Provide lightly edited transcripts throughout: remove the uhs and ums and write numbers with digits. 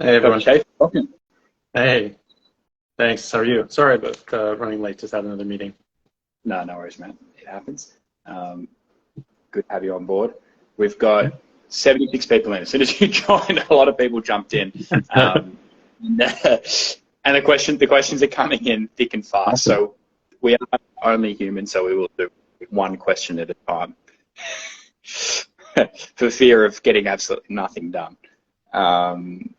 Hey everyone. Chaffee, welcome. Hey, thanks. How are you? Sorry about running late. Just had another meeting. No worries, man. It happens. Um, Good to have you on board. We've got 76 people in. As soon as you joined, a lot of people jumped in. Um, and the questions are coming in thick and fast. Awesome. So we are only human, so we will do one question at a time for fear of getting absolutely nothing done. Um,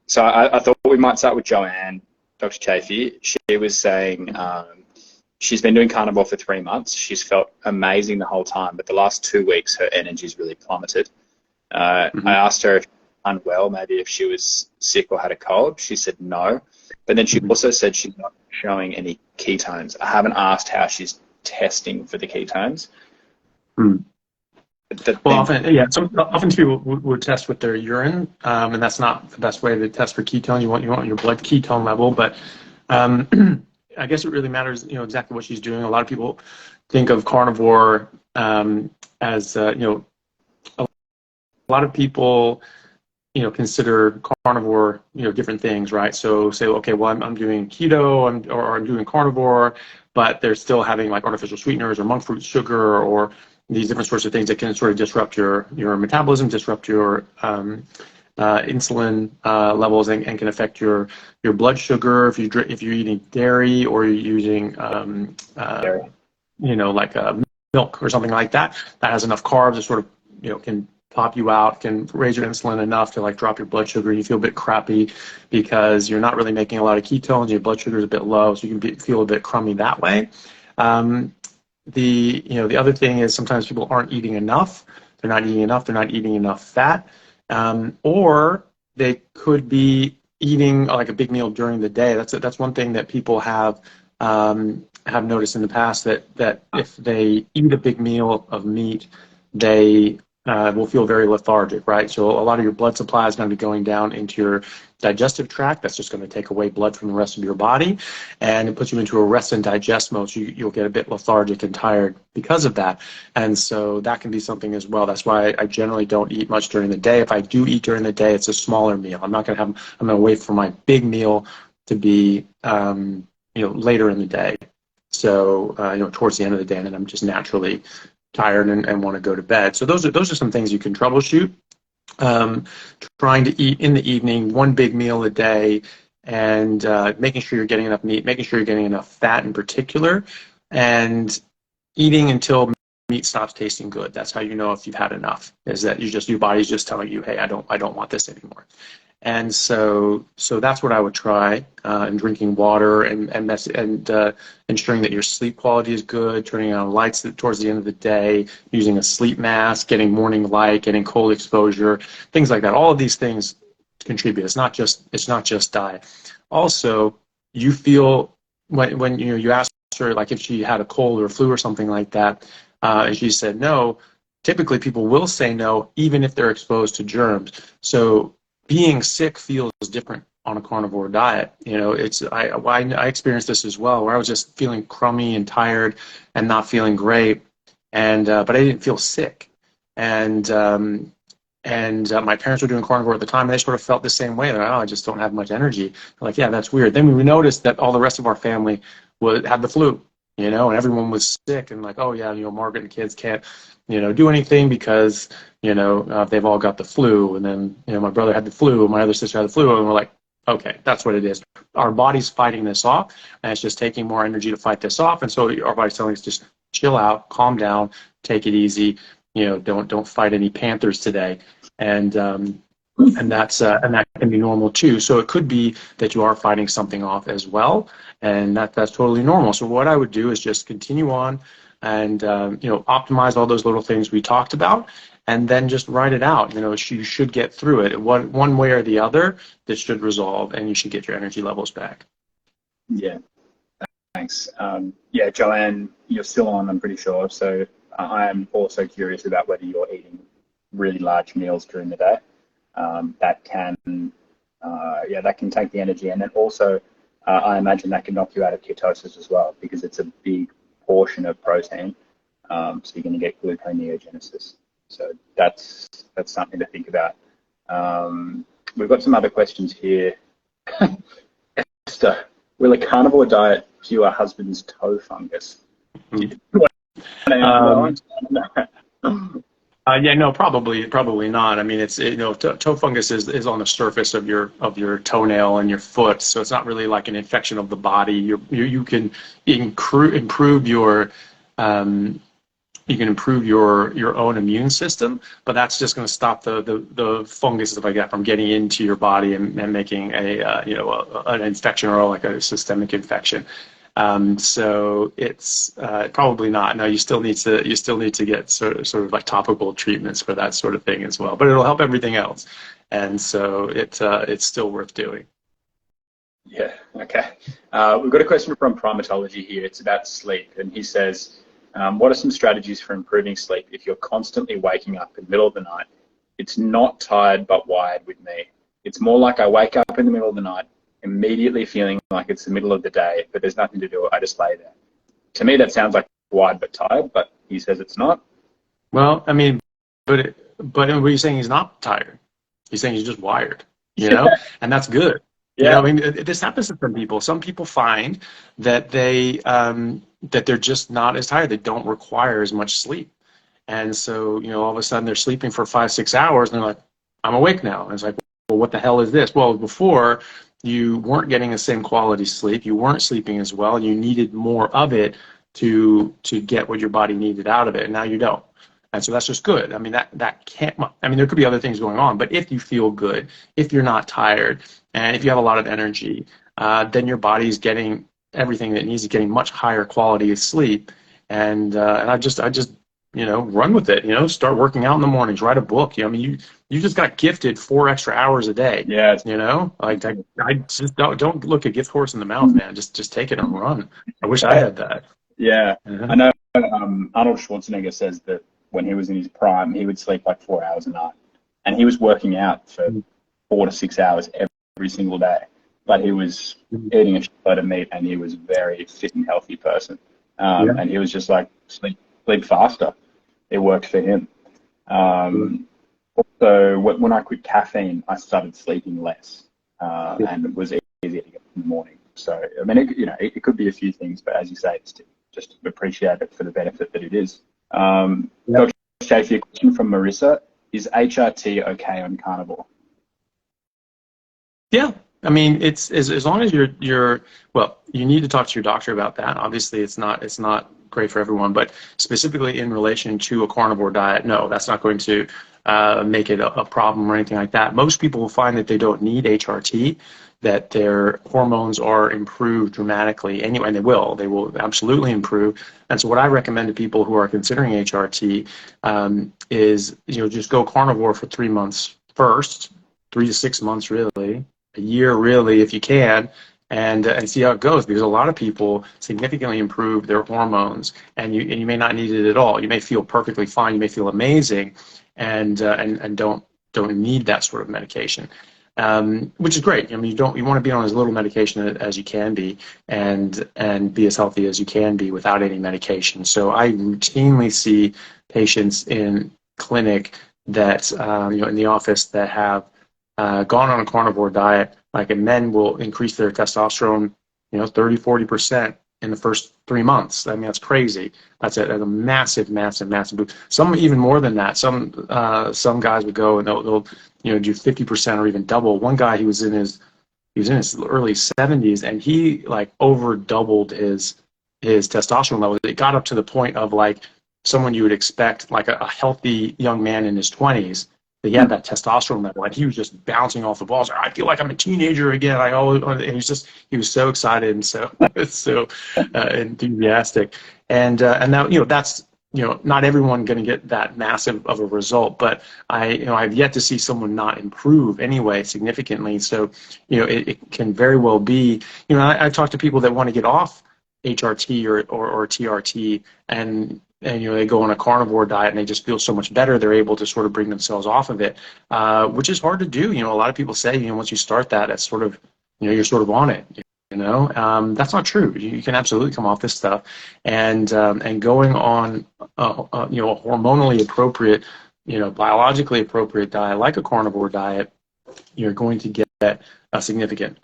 so I thought we might start with Joanne, Dr. Chaffee. She was saying she's been doing carnivore for 3 months. She's felt amazing the whole time, but the last 2 weeks her energy's really plummeted. I Mhm. asked her if she was unwell, maybe if she was sick or had a cold. She said no, but then she Mhm. also said she's not showing any ketones. I haven't asked how she's testing for the ketones. Mm. But Well, then, often, yeah, often people would test with their urine, and that's not the best way to test for ketones. You want your blood ketone level, but um, I guess it really matters, exactly what she's doing. A lot of people think of carnivore as, a lot of people consider carnivore, different things, right? So say, okay, well, I'm doing keto, or I'm doing carnivore, but they're still having like artificial sweeteners or monk fruit sugar or these different sorts of things that can sort of disrupt your metabolism, disrupt your insulin levels, and can affect your blood sugar if you're eating dairy or you're using like milk or something like that that has enough carbs to sort of can pop you out, can raise your insulin enough to like drop your blood sugar. You feel a bit crappy because you're not really making a lot of ketones. Your blood sugar is a bit low, so you can feel a bit crummy that way. Um, the other thing is sometimes people aren't eating enough. They're not eating enough. They're not eating enough fat, or they could be eating like a big meal during the day. That's one thing that people have noticed in the past, that if they eat a big meal of meat, they will feel very lethargic, right? So a lot of your blood supply is going to be going down into your digestive tract. That's just going to take away blood from the rest of your body, and it puts you into a rest and digest mode. So you'll get a bit lethargic and tired because of that. And so that can be something as well. That's why I generally don't eat much during the day. If I do eat during the day, it's a smaller meal. I'm going to wait for my big meal to be, later in the day. So, towards the end of the day, and then I'm just naturally tired and want to go to bed. So those are some things you can troubleshoot. Um, Trying to eat in the evening, one big meal a day, and making sure you're getting enough meat, making sure you're getting enough fat in particular, and eating until meat stops tasting good. That's how you know if you've had enough. Is that your body's just telling you, hey, I don't want this anymore. And so that's what I would try, and drinking water, and ensuring that your sleep quality is good, turning on lights towards the end of the day, using a sleep mask, getting morning light, getting cold exposure, things like that. All of these things contribute. It's not just diet. Also, you feel when you ask her like if she had a cold or flu or something like that, and she said no. Typically, people will say no even if they're exposed to germs. So being sick feels different on a carnivore diet. I experienced this as well, where I was just feeling crummy and tired and not feeling great, and but I didn't feel sick. And my parents were doing carnivore at the time, and they sort of felt the same way. They're like, oh, I just don't have much energy. I'm like, yeah, that's weird. Then we noticed that all the rest of our family had the flu, and everyone was sick, and like, oh yeah, Margaret and kids can't, do anything because they've all got the flu. And then, my brother had the flu, my other sister had the flu, and we're like, okay, that's what it is. Our body's fighting this off, and it's just taking more energy to fight this off. And so our body's telling us just chill out, calm down, take it easy. Don't fight any panthers today. And and that can be normal too. So it could be that you are fighting something off as well, and that's totally normal. So what I would do is just continue on, and optimize all those little things we talked about, and then just write it out. You should get through it. One way or the other, this should resolve, and you should get your energy levels back. yeah, thanks. Yeah, Joanne, you're still on, I'm pretty sure. So I am also curious about whether you're eating really large meals during the day. That can, that can take the energy, and then also, I imagine that can knock you out of ketosis as well because it's a big portion of protein. So you're going to get gluconeogenesis. So that's something to think about. We've got some other questions here. Esther, will a carnivore diet cure husband's toe fungus? Um, yeah, no, probably not. I mean, toe fungus is on the surface of your toenail and your foot, so it's not really like an infection of the body. You can improve your you can improve your own immune system, but that's just going to stop the fungus stuff like that from getting into your body and making an infection or like a systemic infection. So it's probably not. No, you still need to get sort of like topical treatments for that sort of thing as well. But it'll help everything else, and so it's still worth doing. Yeah. Okay. We've got a question from Primatology here. It's about sleep, and he says, what are some strategies for improving sleep if you're constantly waking up in the middle of the night? It's not tired but wired with me. It's more like I wake up in the middle of the night, immediately feeling like it's the middle of the day, but there's nothing to do. I just lay there. To me, that sounds like wired but tired, but he says it's not. Well, I mean, but what are you saying? He's not tired. He's saying he's just wired, you know, and that's good. Yeah. You know, I mean, this happens to some people. Some people find that they're just not as tired. They don't require as much sleep, and so all of a sudden they're sleeping for 5-6 hours, and they're like, "I'm awake now." And it's like, well, what the hell is this? Well, before you weren't getting the same quality sleep. You weren't sleeping as well. You needed more of it to get what your body needed out of it, and now you don't. And so that's just good. I mean, that can't. I mean, there could be other things going on, but if you feel good, if you're not tired, and if you have a lot of energy, then your body's getting everything that it needs. Is getting much higher quality of sleep, and I just run with it. Start working out in the mornings. Write a book. I mean, you just got gifted 4 extra hours a day. Yeah. Like I just don't look a gift horse in the mouth, man. Just take it and run. I wish I had that. Yeah. I know Arnold Schwarzenegger says that when he was in his prime, he would sleep like 4 hours a night, and he was working out for 4 to 6 hours every single day. But he was eating a shitload of meat, and he was a very fit and healthy person. And he was just like sleep faster. It worked for him. So when I quit caffeine, I started sleeping less, and it was easier to get in the morning. So I mean, it could be a few things, but as you say, it's just appreciate it for the benefit that it is. Dr. Chaffee, a question from Marissa: is HRT okay on carnivore? Yeah. I mean, it's as long as you're well, you need to talk to your doctor about that. Obviously, it's not great for everyone, but specifically in relation to a carnivore diet, no, that's not going to make it a problem or anything like that. Most people will find that they don't need HRT, that their hormones are improved dramatically anyway, and they will absolutely improve. And so what I recommend to people who are considering HRT is just go carnivore for 3 months first, 3 to 6 months really, a year really if you can, and see how it goes, because a lot of people significantly improve their hormones, and you may not need it at all. You may feel perfectly fine, you may feel amazing, and don't need that sort of medication, which is great. I mean, you want to be on as little medication as you can be, and be as healthy as you can be without any medication. So I routinely see patients in clinic that in the office that have gone on a carnivore diet, like, and men will increase their testosterone, 30-40% in the first 3 months. I mean, that's crazy. That's a massive boost. Some even more than that. Some guys would go and they'll do 50% or even double. One guy, he was in his early 70s, and he like over doubled his testosterone level. It got up to the point of like someone you would expect, like a healthy young man in his 20s. He had that testosterone level, and he was just bouncing off the balls. I feel like I'm a teenager again. And he was so excited and so enthusiastic. And now that's not everyone going to get that massive of a result, but I've yet to see someone not improve anyway significantly. So it can very well be. I talk to people that want to get off HRT or TRT, and they go on a carnivore diet and they just feel so much better. They're able to sort of bring themselves off of it, which is hard to do. A lot of people say, once you start that, it's sort of, you're sort of on it. That's not true. You can absolutely come off this stuff, and going on a hormonally appropriate, biologically appropriate diet like a carnivore diet you're going to get a significant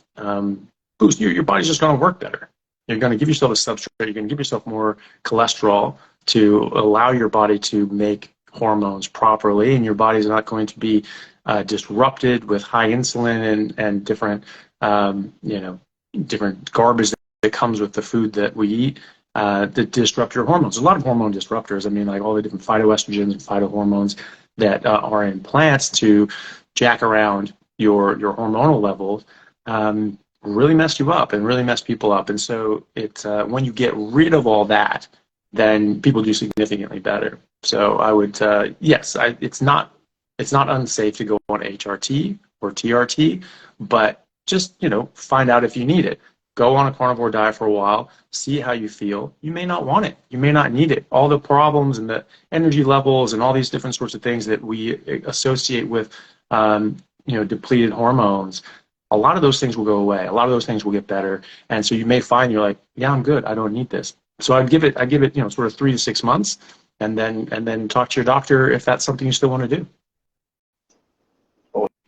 boost. Your body's just going to work better. You're going to give yourself a substrate. You're going to give yourself more cholesterol to allow your body to make hormones properly, and your body's not going to be disrupted with high insulin and different, different garbage that comes with the food that we eat that disrupt your hormones. There's a lot of hormone disruptors. I mean, like all the different phytoestrogens and phytohormones that are in plants to jack around your hormonal levels. Really mess you up and really mess people up. And so it's when you get rid of all that, then people do significantly better. So I would, yes, it's not unsafe to go on HRT or TRT, but just, find out if you need it. Go on a carnivore diet for a while, see how you feel. You may not want it. You may not need it. All the problems and the energy levels and all these different sorts of things that we associate with, depleted hormones, a lot of those things will go away. A lot of those things will get better. And so you may find you're like, yeah, I'm good. I don't need this. So I give it, sort of 3 to 6 months, and then talk to your doctor if that's something you still want to do.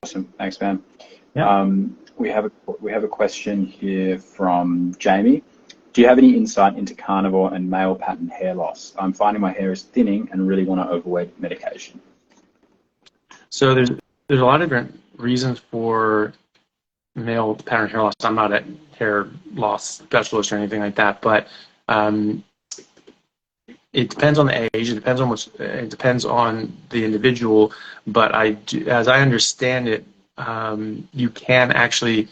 Awesome. Thanks, man. Yeah. We have a question here from Jamie. Do you have any insight into carnivore and male pattern hair loss? I'm finding my hair is thinning and really want to avoid medication. So there's a lot of different reasons for male pattern hair loss. I'm not a hair loss specialist or anything like that, but it depends on the age. It depends on the individual. But as I understand it, you can actually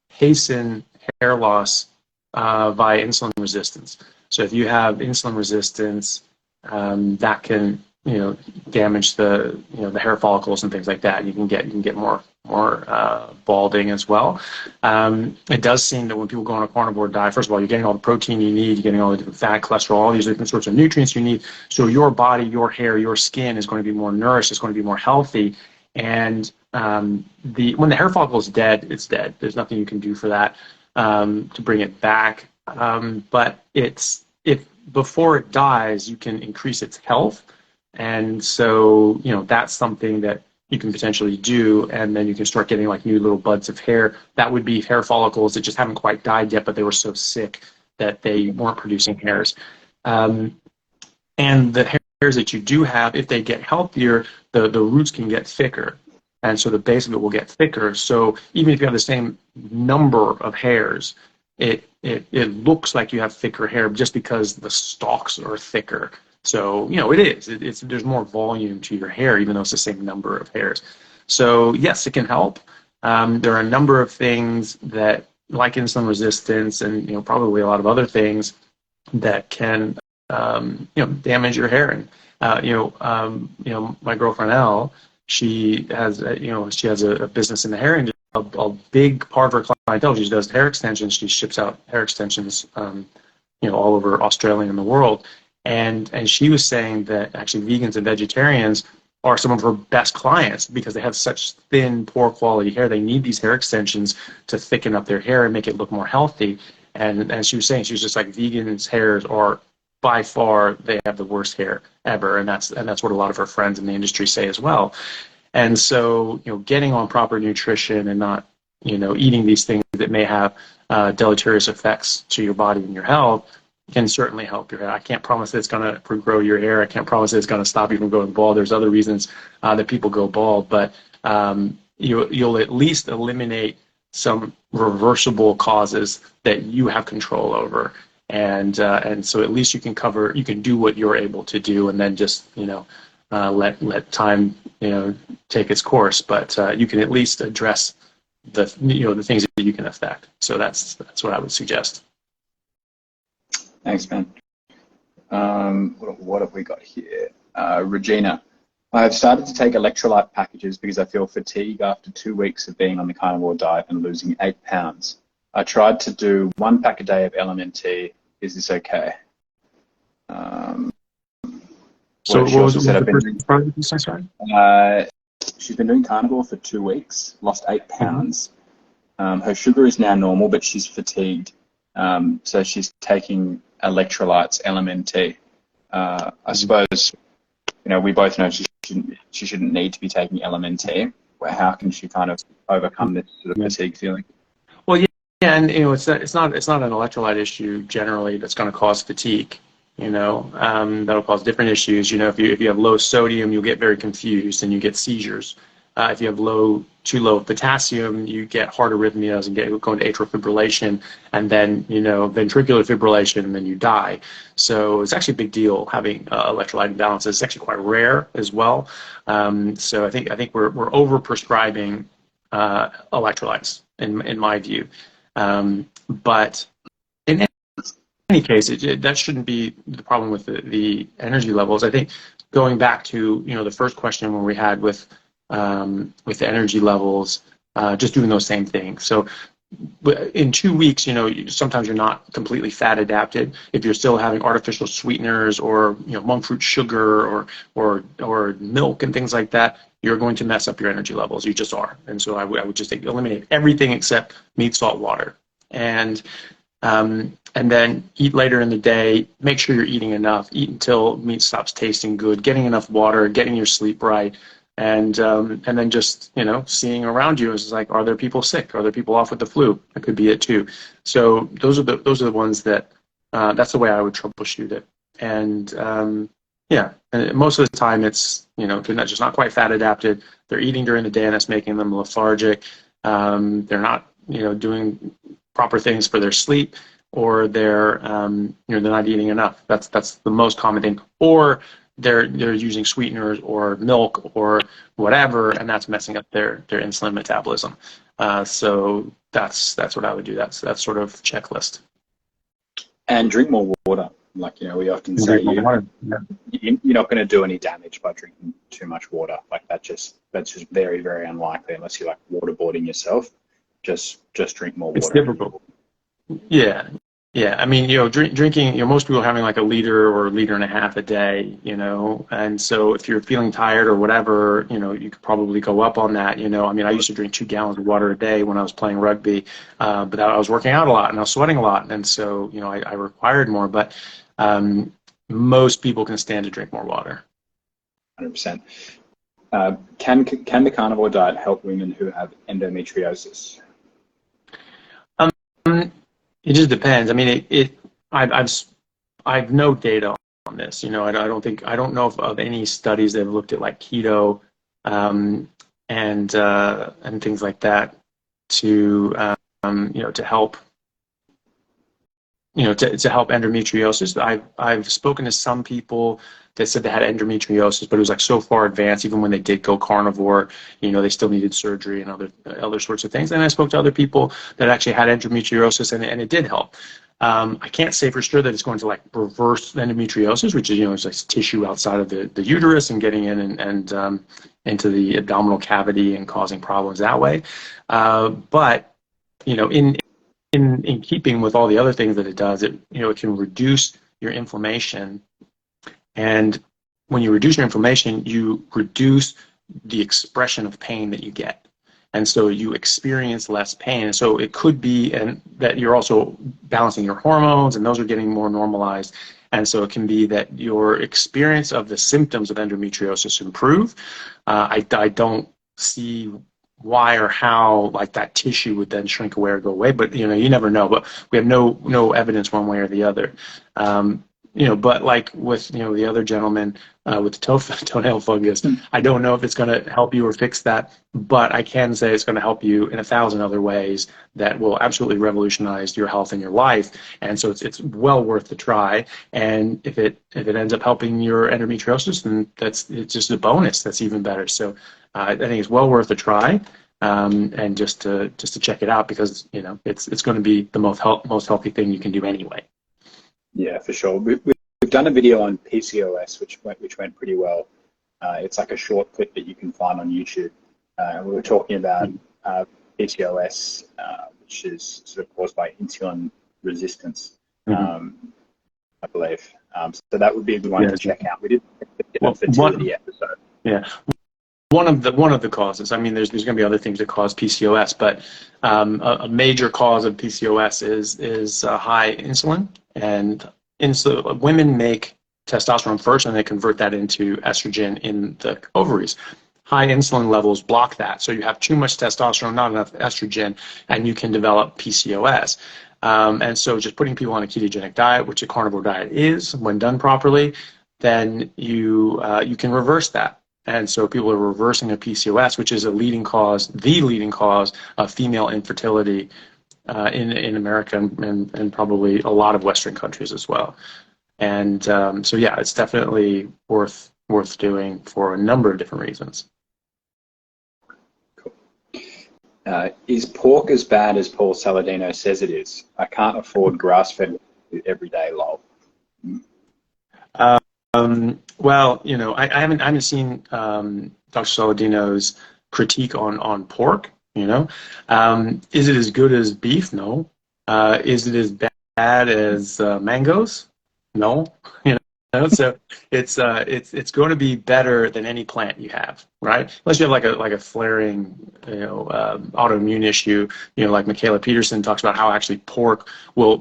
hasten hair loss via insulin resistance. So if you have insulin resistance, that can damage the the hair follicles and things like that. You can get more balding as well. It does seem that when people go on a carnivore diet, first of all, you're getting all the protein you need, you're getting all the different fat, cholesterol, all these different sorts of nutrients you need. So your body, your hair, your skin is going to be more nourished. It's going to be more healthy. And when the hair follicle is dead, it's dead. There's nothing you can do for that to bring it back. But if before it dies, you can increase its health. And so, that's something that you can potentially do, and then you can start getting like new little buds of hair. That would be hair follicles that just haven't quite died yet, but they were so sick that they weren't producing hairs. And the hairs that you do have, if they get healthier, the roots can get thicker. And so the base of it will get thicker. So even if you have the same number of hairs, it looks like you have thicker hair just because the stalks are thicker. So, it is. There's more volume to your hair, even though it's the same number of hairs. So, yes, it can help. There are a number of things that, like insulin resistance and, probably a lot of other things that can, damage your hair. And, my girlfriend, Elle, she has a business in the hair industry. A big part of her clientele, she does hair extensions. She ships out hair extensions, all over Australia and the world. And she was saying that actually vegans and vegetarians are some of her best clients because they have such thin, poor quality hair. They need these hair extensions to thicken up their hair and make it look more healthy. And she was saying, she was just like, vegans' hairs are by far, they have the worst hair ever. And that's what a lot of her friends in the industry say as well. And so, getting on proper nutrition and not, eating these things that may have deleterious effects to your body and your health can certainly help your hair. I can't promise that it's going to regrow your hair. I can't promise that it's going to stop you from going bald. There's other reasons that people go bald, but you'll at least eliminate some reversible causes that you have control over. And so at least you can do what you're able to do, and then just, let time, take its course. But you can at least address the things that you can affect. So that's what I would suggest. Thanks, man. What have we got here? Regina, I have started to take electrolyte packages because I feel fatigue after 2 weeks of being on the carnivore diet and losing 8 pounds. I tried to do 1 pack a day of LMNT. Is this okay? So what was the first part of the business, right? She's been doing carnivore for 2 weeks, lost 8 pounds. Her sugar is now normal, but she's fatigued. So she's taking electrolytes, LMNT. I suppose, we both know she shouldn't need to be taking LMNT. how can she kind of overcome this sort of fatigue feeling? Well, yeah, and it's not an electrolyte issue generally that's going to cause fatigue. That'll cause different issues. If you have low sodium, you'll get very confused and you get seizures. If you have too low potassium, you get heart arrhythmias and go into atrial fibrillation, and then ventricular fibrillation, and then you die. So it's actually a big deal having electrolyte imbalances. It's actually quite rare as well. So I think we're overprescribing electrolytes in my view. But in any case, that shouldn't be the problem with the energy levels. I think going back to the first question when we had with the energy levels, just doing those same things. So in 2 weeks, sometimes you're not completely fat adapted. If you're still having artificial sweeteners or monk fruit sugar or milk and things like that, you're going to mess up your energy levels. You just are. And so I would just eliminate everything except meat, salt, water, and then eat later in the day. Make sure you're eating enough. Eat until meat stops tasting good. Getting enough water. Getting your sleep right. And then just seeing around you is like, are there people sick? Are there people off with the flu? That could be it too. So those are the ones that that's the way I would troubleshoot it. And and most of the time it's they're not quite fat adapted. They're eating during the day and that's making them lethargic. They're not doing proper things for their sleep, or they're not eating enough. That's the most common thing. Or they're using sweeteners or milk or whatever, and that's messing up their insulin metabolism. So that's what I would do. That's sort of checklist. And drink more water. Like we often say, you're not going to do any damage by drinking too much water. Like that's just very, very unlikely unless you're like waterboarding yourself. Just drink more water. It's difficult. Yeah. Yeah, I mean, drinking, most people are having like a liter or a liter and a half a day, and so if you're feeling tired or whatever, you could probably go up on that, I mean, I used to drink 2 gallons of water a day when I was playing rugby, but I was working out a lot and I was sweating a lot, and so, I required more, but most people can stand to drink more water. 100%. Can the carnivore diet help women who have endometriosis? It just depends. I mean, I've no data on this. I don't know of any studies that have looked at like keto and things like that to to help to help endometriosis. I've spoken to some people that said they had endometriosis, but it was like so far advanced, even when they did go carnivore, they still needed surgery and other sorts of things. And I spoke to other people that actually had endometriosis, and it did help. I can't say for sure that it's going to like reverse endometriosis, which is it's like tissue outside of the uterus and getting in and into the abdominal cavity and causing problems that way. But in keeping with all the other things that it does, it can reduce your inflammation. And when you reduce your inflammation, you reduce the expression of pain that you get. And so you experience less pain. And so it could be that you're also balancing your hormones, and those are getting more normalized. And so it can be that your experience of the symptoms of endometriosis improve. I don't see why or how like that tissue would then shrink away or go away, but you never know. But we have no evidence one way or the other. But like with the other gentleman with the toenail fungus, I don't know if it's going to help you or fix that, but I can say it's going to help you in 1,000 other ways that will absolutely revolutionize your health and your life. And so it's well worth the try. And if it ends up helping your endometriosis, then it's just a bonus. That's even better. So I think it's well worth a try. And just to check it out, because it's going to be the most healthy thing you can do anyway. Yeah, for sure. We've done a video on PCOS, which went pretty well. It's like a short clip that you can find on YouTube. We were talking about PCOS, which is sort of caused by insulin resistance, I believe. So that would be a good one to check out. We did a fertility episode. Yeah. One of the causes. I mean, there's going to be other things that cause PCOS, but a major cause of PCOS is high insulin. And women make testosterone first, and they convert that into estrogen in the ovaries. high insulin levels block that. So you have too much testosterone, not enough estrogen, and you can develop PCOS. And so just putting people on a ketogenic diet, which a carnivore diet is, when done properly, then you can reverse that. And so people are reversing a PCOS, which is the leading cause of female infertility in America and probably a lot of Western countries as well. And so yeah, it's definitely worth doing for a number of different reasons. Cool. Is pork as bad as Paul Saladino says it is? I can't afford grass-fed every day, lol. Well, you know, I haven't seen Dr. Saladino's critique on pork. You know, is it as good as beef? No. Is it as bad as mangoes? No. You know, so it's going to be better than any plant you have, right? Unless you have like a flaring, you know, autoimmune issue. You know, like Michaela Peterson talks about how actually pork will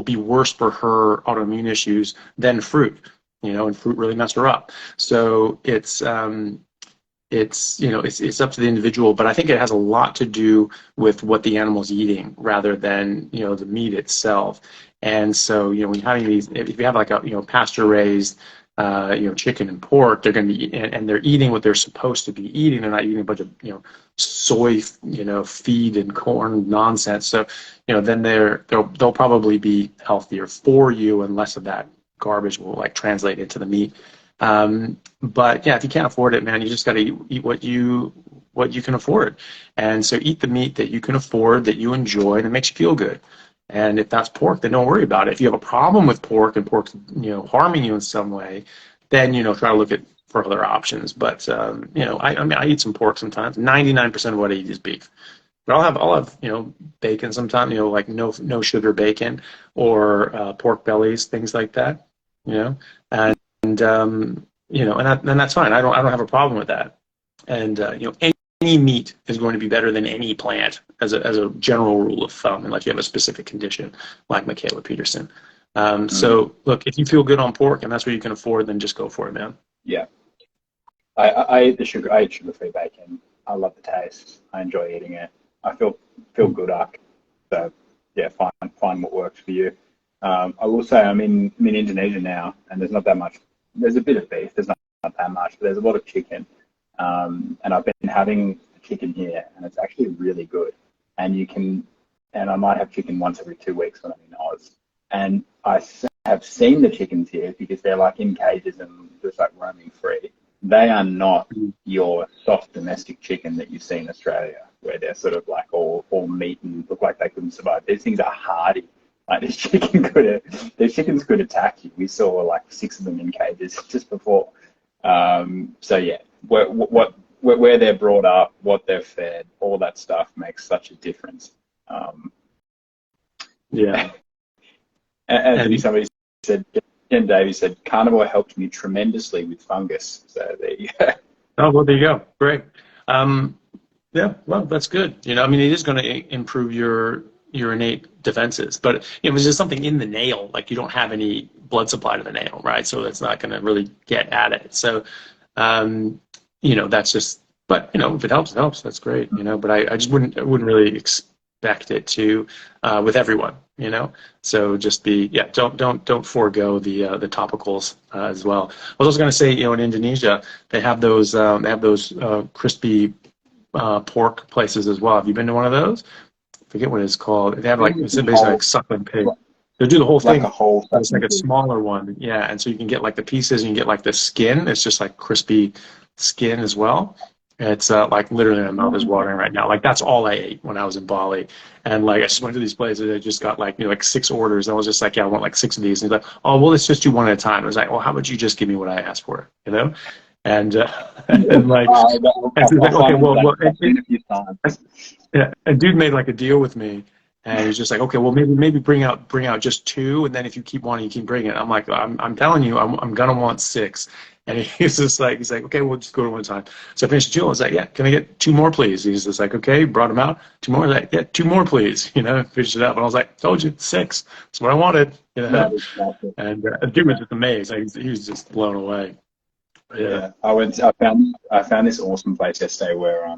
be worse for her autoimmune issues than fruit. You know, and fruit really messed her up. So it's you know, it's up to the individual, but I think it has a lot to do with what the animal's eating rather than, you know, the meat itself. And so, you know, when you're having these, if you have like a, you know, pasture raised, you know, chicken and pork, they're going to be, and they're eating what they're supposed to be eating. They're not eating a bunch of, you know, soy, you know, feed and corn nonsense. So, you know, then they'll probably be healthier for you, and less of that garbage will like translate into the meat. But yeah, if you can't afford it, man, you just got to eat what you can afford. And so eat the meat that you can afford, that you enjoy, and it makes you feel good. And if that's pork, then don't worry about it. If you have a problem with pork and pork's, you know, harming you in some way, then, you know, try to look for other options. But, you know, I mean, I eat some pork sometimes. 99% of what I eat is beef. But I'll have, you know, bacon sometimes, you know, like no sugar bacon, or pork bellies, things like that, you know, and you know, and that's fine. I don't have a problem with that. And you know, any meat is going to be better than any plant as a general rule of thumb, unless you have a specific condition like Michaela Peterson. So look, if you feel good on pork and that's what you can afford, then just go for it, man. Yeah, I eat sugar-free bacon. I love the taste. I enjoy eating it. I feel good after. So yeah, find what works for you. I will say I'm in Indonesia now, and there's not that much. There's a bit of beef. There's not that much, but there's a lot of chicken. And I've been having chicken here, and it's actually really good. And I might have chicken once every 2 weeks when I'm in Oz. And I have seen the chickens here because they're like in cages and just like roaming free. They are not your soft domestic chicken that you see in Australia, where they're sort of like all meat and look like they couldn't survive. These things are hardy. Like this chickens could attack you. We saw like 6 of them in cages just before. So yeah, where they're brought up, what they're fed, all that stuff makes such a difference. Yeah. And somebody said, Jen Davies said, carnivore helped me tremendously with fungus. So there you go. Oh, well, there you go. Great. Yeah, well, that's good. You know, I mean, it is going to improve your innate defenses, but you know, it's just something in the nail. Like you don't have any blood supply to the nail, right? So that's not going to really get at it. So, you know, that's just. But you know, if it helps, it helps. That's great. You know, but I just wouldn't really expect it to with everyone. You know, so just don't forego the topicals as well. I was also going to say, you know, in Indonesia they have those crispy pork places as well. Have you been to one of those? I forget what it's called. They have like it's basically like suckling pig. They do the whole thing. It's like a smaller one, yeah. And so you can get like the pieces, and you can get like the skin. It's just like crispy skin as well. It's like literally my mouth is watering right now. Like that's all I ate when I was in Bali, and like I just went to these places. I just got like, you know, like 6 orders. And I was just like, yeah, I want like 6 of these. And he's like, oh well, let's just do one at a time. I was like, well, how about you just give me what I asked for, you know? And and like, and so like, okay, well, yeah, and dude made like a deal with me, and he's just like, okay, well, maybe bring out just 2, and then if you keep wanting, you keep bringing it. I'm like, I'm telling you, I'm gonna want 6. And he's like, okay, we'll just go to one time. So I finished the deal. I was like, yeah, can I get 2 more, please? He's just like, okay, brought him out. 2 more. I was like, yeah, 2 more, please. You know, finished it up. And I was like, told you, 6. That's what I wanted. You know? And the dude was just amazed. Like, he was just blown away. Yeah, I found this awesome place yesterday where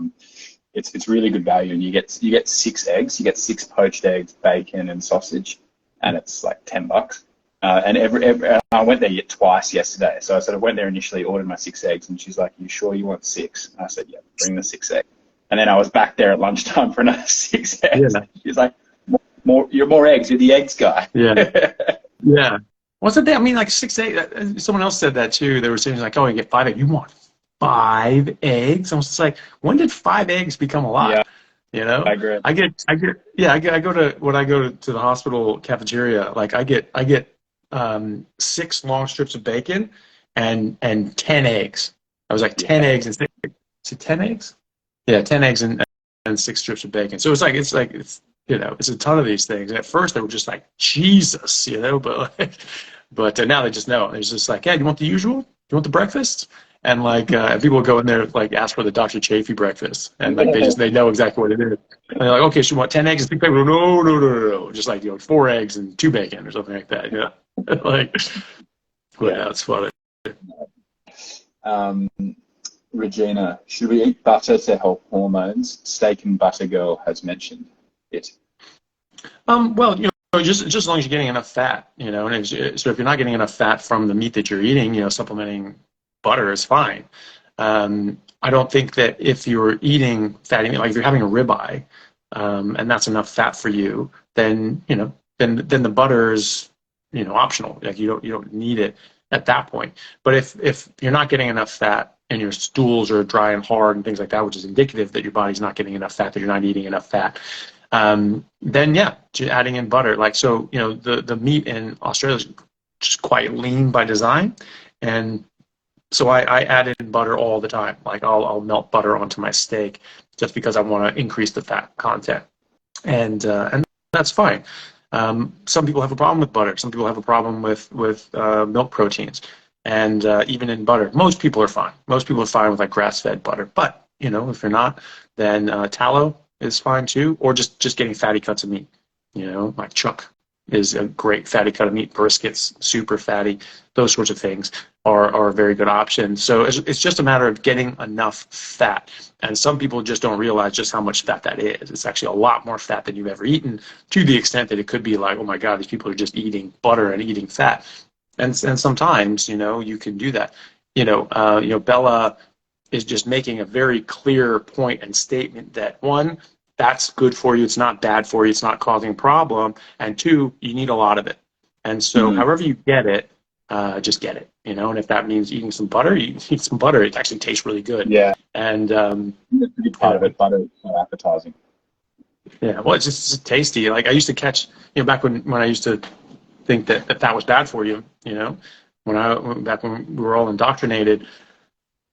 it's really good value, and you get 6 eggs, you get 6 poached eggs, bacon, and sausage, and it's like $10. And every I went there twice yesterday, so I sort of went there initially, ordered my 6 eggs, and she's like, "You sure you want 6?" And I said, "Yeah, bring the 6 eggs." And then I was back there at lunchtime for another 6 eggs. Yeah. She's like, "You're more eggs. You're the eggs guy." Yeah. Yeah. What's the thing? I mean, like 6 eggs. Someone else said that too. They were saying like, "Oh, you get 5 eggs. You want 5 eggs?" I was just like, "When did 5 eggs become a lot?" Yeah, You know, I agree. I go to when I go to the hospital cafeteria, like I get 6 long strips of bacon and 10 eggs. I was like 10 eggs and is it 10 eggs? Yeah, 10 eggs and 6 strips of bacon. So it's it's a ton of these things. And at first they were just like Jesus, but now they just know. It's just like, yeah, you want the usual? You want the breakfast? And like people go in there like ask for the Dr. Chaffee breakfast, and like they know exactly what it is. And they're like, okay, so you want 10 eggs and 6 bacon? No, just like 4 eggs and 2 bacon or something like that. Like, yeah, it's funny. Regina, should we eat butter to help hormones? Steak and Butter Girl has mentioned it. Well, just as long as you're getting enough fat, and so if you're not getting enough fat from the meat that you're eating, supplementing butter is fine. I don't think that if you're eating fatty meat, like if you're having a ribeye, and that's enough fat for you, then the butter is optional. Like you don't need it at that point. But if you're not getting enough fat and your stools are dry and hard and things like that, which is indicative that your body's not getting enough fat, that you're not eating enough fat, then yeah, adding in butter. Like, so, the meat in Australia is just quite lean by design. And so I add in butter all the time. Like I'll melt butter onto my steak just because I want to increase the fat content. And that's fine. Some people have a problem with butter. Some people have a problem with milk proteins. And even in butter, most people are fine. Most people are fine with like grass-fed butter. But, if you're not, then tallow is fine too, or just getting fatty cuts of meat. Like chuck is a great fatty cut of meat. Brisket's super fatty. Those sorts of things are a very good option. So it's just a matter of getting enough fat. And some people just don't realize just how much fat that is. It's actually a lot more fat than you've ever eaten, to the extent that it could be like, oh my God, these people are just eating butter and eating fat. And sometimes, you can do that. Bella is just making a very clear point and statement that, one, that's good for you. It's not bad for you. It's not causing a problem. And 2, you need a lot of it. And so however you get it, just get it, and if that means eating some butter, you eat some butter. It actually tastes really good. Yeah. And the big part of it, butter is so appetizing. Yeah, well, it's just tasty. Like I used to catch, back when I used to think that was bad for you, back when we were all indoctrinated,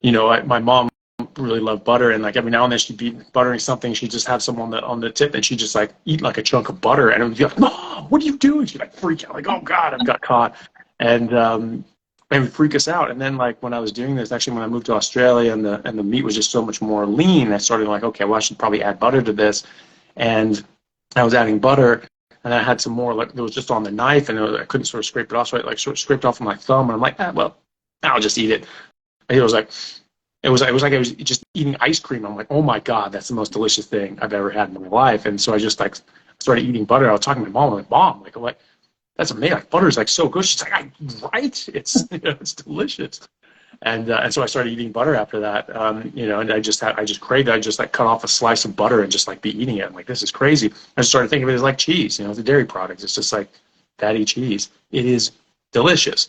my mom really loved butter, and like every now and then she'd be buttering something, she'd just have some on the tip, and she'd just like eat like a chunk of butter, and it would be like, Mom, what are you doing? She'd like freak out, like, oh God, I've got caught. And it would freak us out. And then like when I was doing this, actually when I moved to Australia and the meat was just so much more lean, I started like, okay, well I should probably add butter to this. And I was adding butter, and I had some more, like it was just on the knife, and I couldn't sort of scrape it off, so I like sort of scraped off with my thumb, and I'm like, well, I'll just eat it. And it was like I was just eating ice cream. I'm like, oh my God, that's the most delicious thing I've ever had in my life. And so I just like started eating butter. I was talking to my mom, I'm like, Mom, like what? That's amazing. Like butter is like so good. She's like, right? It's it's delicious. And so I started eating butter after that. And I just craved it. I just like cut off a slice of butter and just like be eating it. I'm like, this is crazy. I just started thinking of it as like cheese. It's a dairy product. It's just like fatty cheese. It is delicious.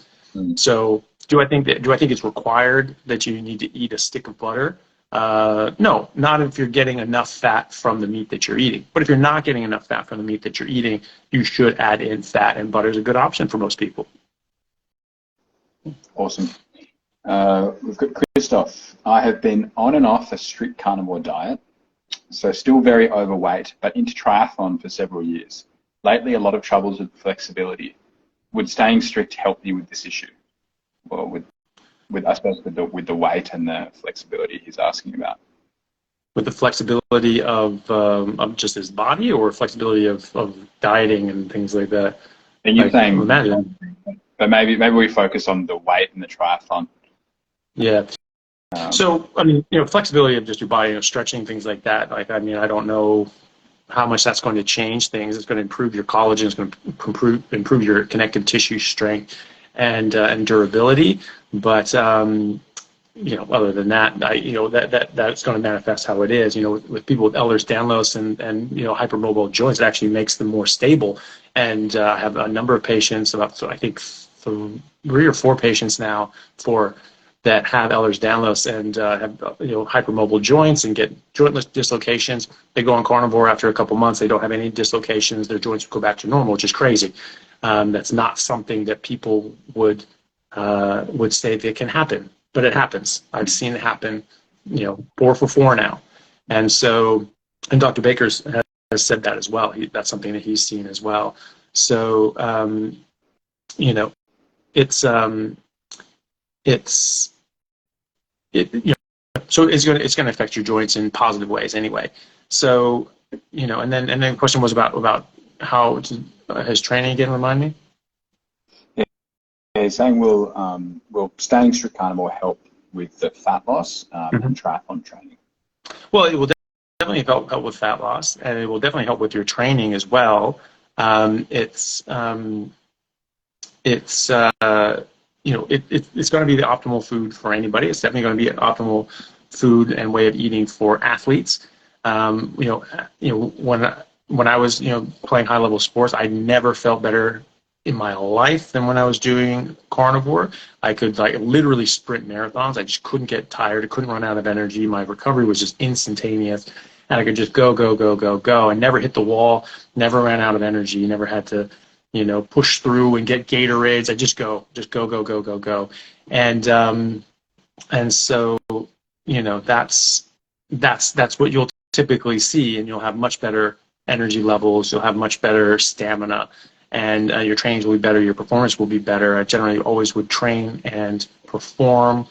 So do I think it's required that you need to eat a stick of butter? No, not if you're getting enough fat from the meat that you're eating. But if you're not getting enough fat from the meat that you're eating, you should add in fat, and butter is a good option for most people. Awesome. We've got Christoph. I have been on and off a strict carnivore diet, so still very overweight, but into triathlon for several years. Lately, a lot of troubles with flexibility. Would staying strict help you with this issue? Well, with I suppose with the weight and the flexibility he's asking about. With the flexibility of just his body, or flexibility of dieting and things like that. And you're saying, imagine. but maybe we focus on the weight and the triathlon. Yeah. Um, So, I mean, flexibility of just your body, stretching, things like that. Like, I mean, I don't know how much that's going to change things. It's going to improve your collagen. It's going to improve your connective tissue strength and durability. But other than that, that's going to manifest how it is. With people with Ehlers-Danlos and hypermobile joints, it actually makes them more stable. And I have a number of patients, I think 3 or 4 patients now that have Ehlers-Danlos and have hypermobile joints and get jointless dislocations. They go on carnivore after a couple months. They don't have any dislocations. Their joints go back to normal, which is crazy. That's not something that people would say that can happen, but it happens. I've seen it happen, 4 for 4 now. And so, and Dr. Baker's has said that as well. That's something that he's seen as well. So, it's so it's going to affect your joints in positive ways anyway. So, and then the question was about how his training again. Remind me. Yeah, saying will staying strict carnivore help with the fat loss and triathlon training? Well, it will definitely help with fat loss, and it will definitely help with your training as well. It's going to be the optimal food for anybody. It's definitely going to be an optimal food and way of eating for athletes. When I was playing high level sports, I never felt better in my life than when I was doing carnivore. I could literally sprint marathons. I just couldn't get tired. I couldn't run out of energy. My recovery was just instantaneous, and I could just go. I never hit the wall. Never ran out of energy. Never had to push through and get Gatorades. I just go. And so, that's what you'll typically see, and you'll have much better energy levels. You'll have much better stamina, and your trainings will be better. Your performance will be better. I generally always would train and perform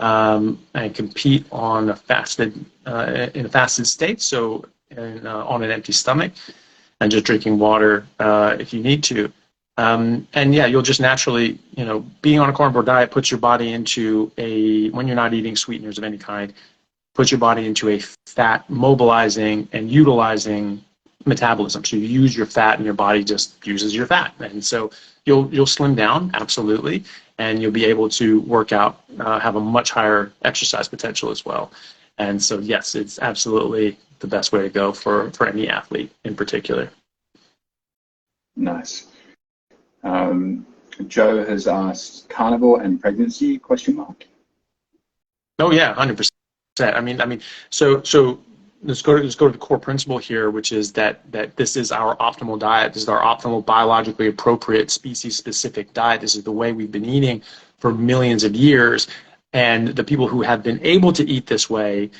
and compete on in a fasted state. So, on an empty stomach, and just drinking water if you need to. And yeah, you'll just naturally, being on a carnivore diet puts your body into when you're not eating sweeteners of any kind, puts your body into a fat mobilizing and utilizing metabolism. So you use your fat and your body just uses your fat. And so you'll slim down, absolutely, and you'll be able to work out, have a much higher exercise potential as well. And so, yes, it's absolutely the best way to go for any athlete in particular. Nice. Joe has asked, carnivore and pregnancy, question mark? Oh yeah, 100%. I mean, so let's go to the core principle here, which is that this is our optimal diet. This is our optimal biologically appropriate species-specific diet. This is the way we've been eating for millions of years. And the people who have been able to eat this way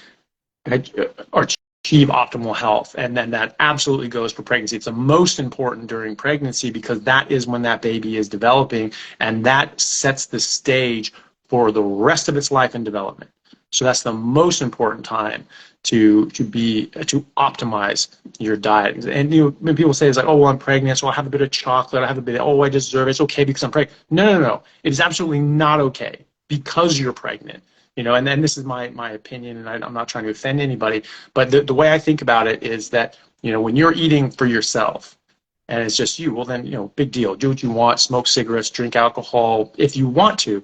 achieve optimal health. And then that absolutely goes for pregnancy. It's the most important during pregnancy because that is when that baby is developing, and that sets the stage for the rest of its life and development. So that's the most important time to optimize your diet. And when people say it's like, oh, well, I'm pregnant, so I'll have a bit of chocolate, I deserve it, it's okay because I'm pregnant. No. It is absolutely not okay because you're pregnant. And then this is my opinion, and I'm not trying to offend anybody, but the way I think about it is that, when you're eating for yourself and it's just you, well then, big deal. Do what you want, smoke cigarettes, drink alcohol if you want to.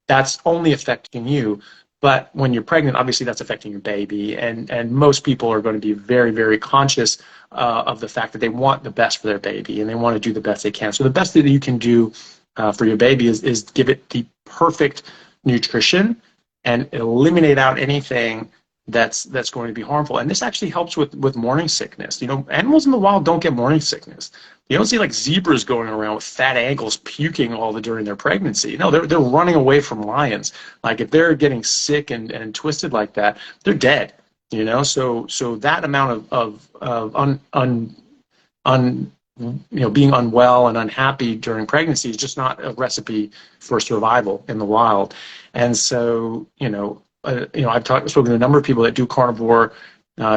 That's only affecting you. But when you're pregnant, obviously that's affecting your baby. And most people are going to be very, very conscious of the fact that they want the best for their baby and they want to do the best they can. So the best that you can do for your baby is give it the perfect nutrition and eliminate out anything that's going to be harmful. And this actually helps with morning sickness. Animals in the wild don't get morning sickness. You don't see like zebras going around with fat ankles puking during their pregnancy. No, they're running away from lions. Like if they're getting sick and twisted like that, they're dead. So that amount of being unwell and unhappy during pregnancy is just not a recipe for survival in the wild. And so, I've spoken to a number of people that do carnivore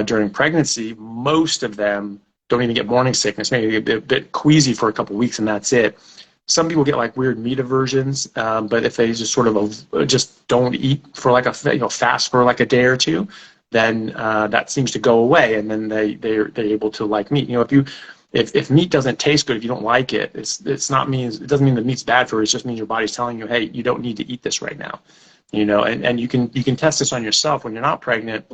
during pregnancy. Most of them don't even get morning sickness, maybe a bit queasy for a couple of weeks, and that's it. some people get like weird meat aversions, but if they just sort of just don't eat for like fast for like a day or two, then that seems to go away, and then they're able to like meat. If meat doesn't taste good, if you don't like it, it doesn't mean the meat's bad for you. It just means your body's telling you, hey, you don't need to eat this right now. And you can test this on yourself when you're not pregnant.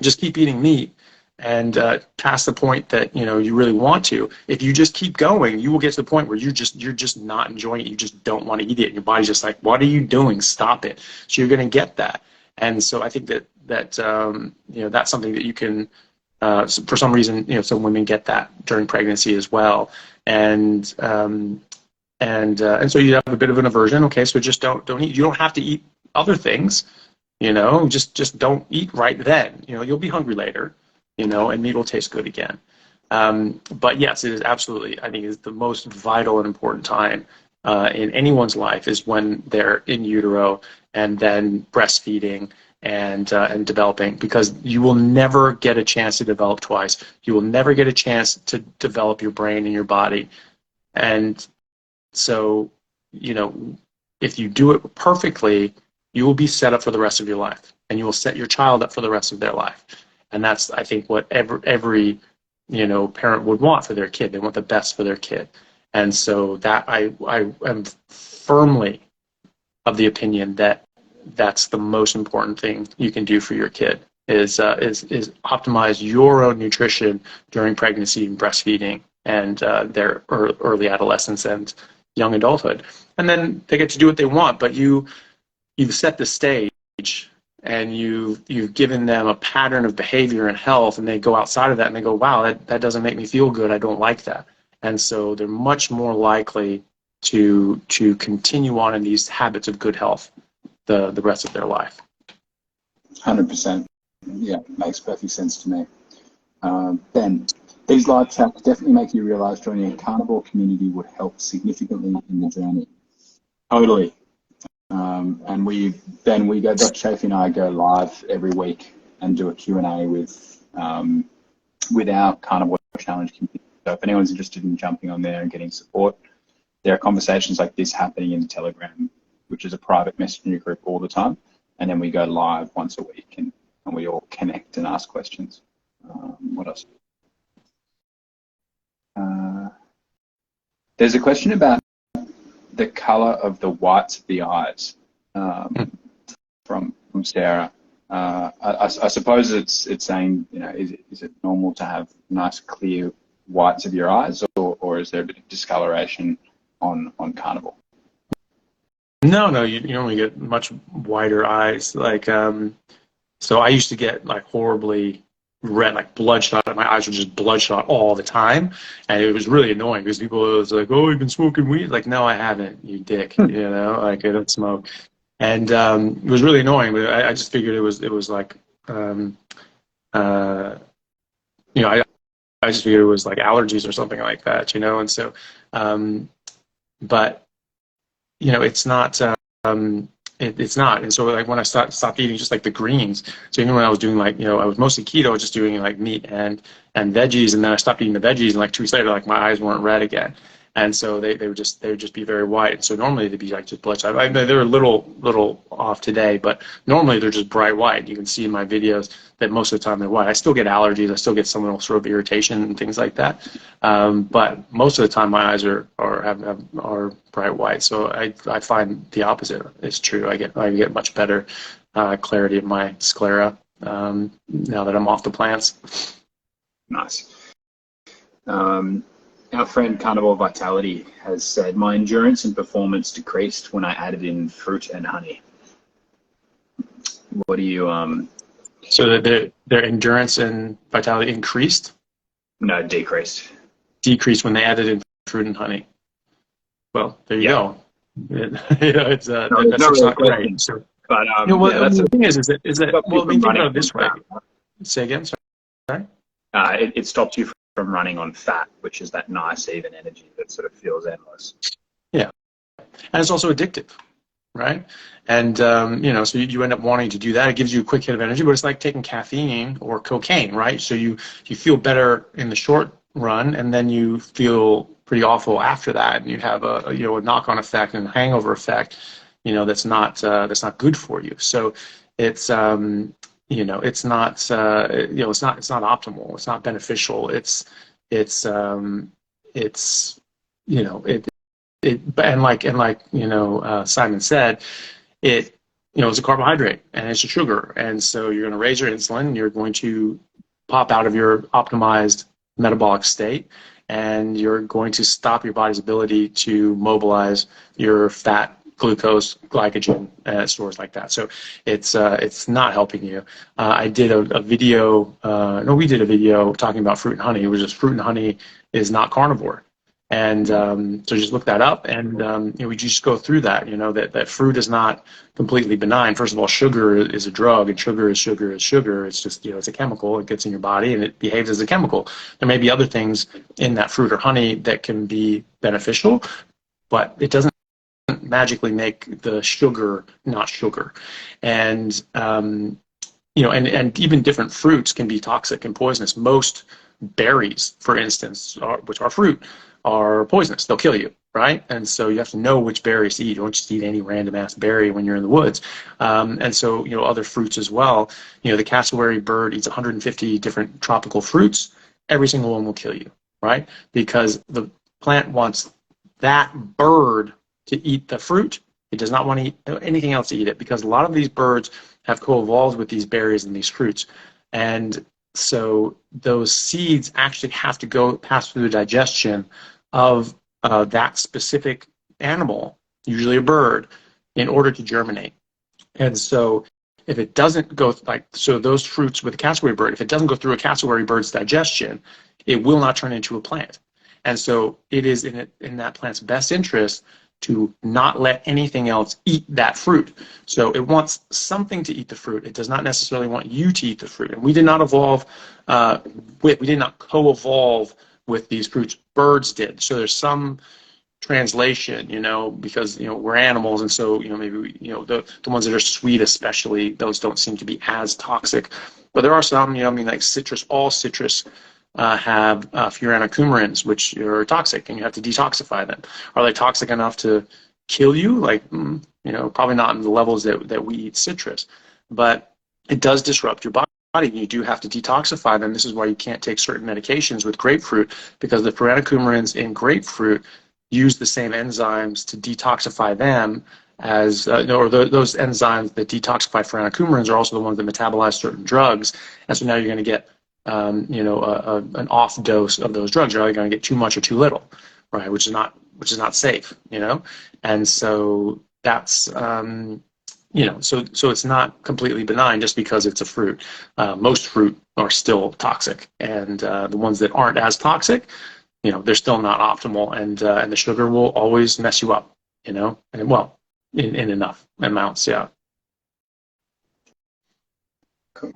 Just keep eating meat, and past the point that you really want to. If you just keep going, you will get to the point where you're just not enjoying it. You just don't want to eat it, and your body's just like, what are you doing? Stop it. So you're going to get that. And so I think that that's something that you can, for some reason, some women get that during pregnancy as well, and so you have a bit of an aversion. Okay, so just don't eat. You don't have to eat other things, just don't eat right then. You'll be hungry later, and meat will taste good again. But yes, it is absolutely, I think, is the most vital and important time in anyone's life is when they're in utero and then breastfeeding and developing, because you will never get a chance to develop twice. You will never get a chance to develop your brain and your body. And so, if you do it perfectly, you will be set up for the rest of your life, and you will set your child up for the rest of their life. And that's, I think, what every parent would want for their kid. They want the best for their kid. And so that I am firmly of the opinion that that's the most important thing you can do for your kid is optimize your own nutrition during pregnancy and breastfeeding and their early adolescence and young adulthood. And then they get to do what they want, but you've set the stage, and you've given them a pattern of behavior and health, and they go outside of that and they go, wow, that doesn't make me feel good. I don't like that. And so they're much more likely to continue on in these habits of good health the rest of their life. 100%. Yeah, makes perfect sense to me. Ben, these life hacks definitely make you realize joining a carnivore community would help significantly in the journey. Totally. And Chaffee and I go live every week and do a Q&A with our Carnivore Challenge community. So if anyone's interested in jumping on there and getting support, there are conversations like this happening in Telegram, which is a private messenger group all the time. And then we go live once a week and we all connect and ask questions. What else? There's a question about the color of the whites of the eyes from Sarah. I suppose it's saying, is it normal to have nice clear whites of your eyes, or is there a bit of discoloration on carnivore? No, you normally get much whiter eyes. Like, so I used to get like horribly red, like bloodshot. My eyes were just bloodshot all the time, and it was really annoying because people was like, "Oh, you've been smoking weed?" Like, no, I haven't, you dick. Like I don't smoke, and it was really annoying. But I just figured it was like, I just figured it was like allergies or something like that, and so, but it's not. It's not. And so like when I stopped eating just like the greens, so even when I was doing like, I was mostly keto, I was just doing like meat and veggies, and then I stopped eating the veggies, and like 2 weeks later, like my eyes weren't red again. And so they would just be very white. And so normally they'd be like just bloodshot. They're a little off today, but normally they're just bright white. You can see in my videos that most of the time they're white. I still get allergies. I still get some sort of irritation and things like that. But most of the time my eyes are bright white. So I find the opposite is true. I get much better clarity of my sclera now that I'm off the plants. Nice. Our friend Carnivore Vitality has said, my endurance and performance decreased when I added in fruit and honey. What do you... So their endurance and vitality increased? No, decreased. Decreased when they added in fruit and honey. Well, there you go. It's that's not great. So, but the thing is that well, think about it this way. Say again, sorry. It stops you from running on fat, which is that nice even energy that sort of feels endless. Yeah, and it's also addictive, right? And so you end up wanting to do that. It gives you a quick hit of energy, but it's like taking caffeine or cocaine, right? So you feel better in the short run, and then you feel pretty awful after that, and you have a you know, a knock-on effect and a hangover effect, you know, that's not good for you. So it's you know, it's not you know, it's not optimal. It's not beneficial. It's it's you know, it and like you know, Simon said, it you know, it's a carbohydrate and it's a sugar, and so you're going to raise your insulin. You're going to pop out of your optimized metabolic state, and you're going to stop your body's ability to mobilize your fat, glucose, glycogen stores like that. So it's not helping you. I did a video. No, we did a video talking about fruit and honey. It was just fruit and honey is not carnivore. And so just look that up, and you know, we just go through that. You know, that fruit is not completely benign. First of all, sugar is a drug, and sugar is sugar is sugar. It's just, you know, it's a chemical. It gets in your body, and it behaves as a chemical. There may be other things in that fruit or honey that can be beneficial, but it doesn't magically make the sugar not sugar. And you know, and even different fruits can be toxic and poisonous. Most berries, for instance, which are fruit, are poisonous. They'll kill you, right? And so you have to know which berries to eat. You don't just eat any random ass berry when you're in the woods. And so, you know, other fruits as well. You know, the cassowary bird eats 150 different tropical fruits. Every single one will kill you, right? Because the plant wants that bird to eat the fruit. It does not want to eat anything else to eat it, because a lot of these birds have co-evolved with these berries and these fruits. And so those seeds actually have to pass through the digestion of that specific animal, usually a bird, in order to germinate. And so if it doesn't go, like, so those fruits with a cassowary bird, if it doesn't go through a cassowary bird's digestion, it will not turn into a plant. And so it is in that plant's best interest to not let anything else eat that fruit. So it wants something to eat the fruit. It does not necessarily want you to eat the fruit. And we did not evolve we did not co-evolve with these fruits. Birds did. So there's some translation, you know, because, you know, we're animals, and so, you know, maybe we, you know, the ones that are sweet, especially, those don't seem to be as toxic. But there are some, you know, I mean, like citrus, all citrus have furanocoumarins, which are toxic, and you have to detoxify them. Are they toxic enough to kill you? Like, you know, probably not in the levels that we eat citrus, but it does disrupt your body. You do have to detoxify them. This is why you can't take certain medications with grapefruit, because the furanocoumarins in grapefruit use the same enzymes to detoxify them as, those enzymes that detoxify furanocoumarins are also the ones that metabolize certain drugs. And so now you're going to get you know, an off dose of those drugs. You're either going to get too much or too little, right? Which is not safe, you know. And so that's you know, so it's not completely benign just because it's a fruit. Most fruit are still toxic, and the ones that aren't as toxic, you know, they're still not optimal, and the sugar will always mess you up, you know, and well, in enough amounts, yeah. Cool.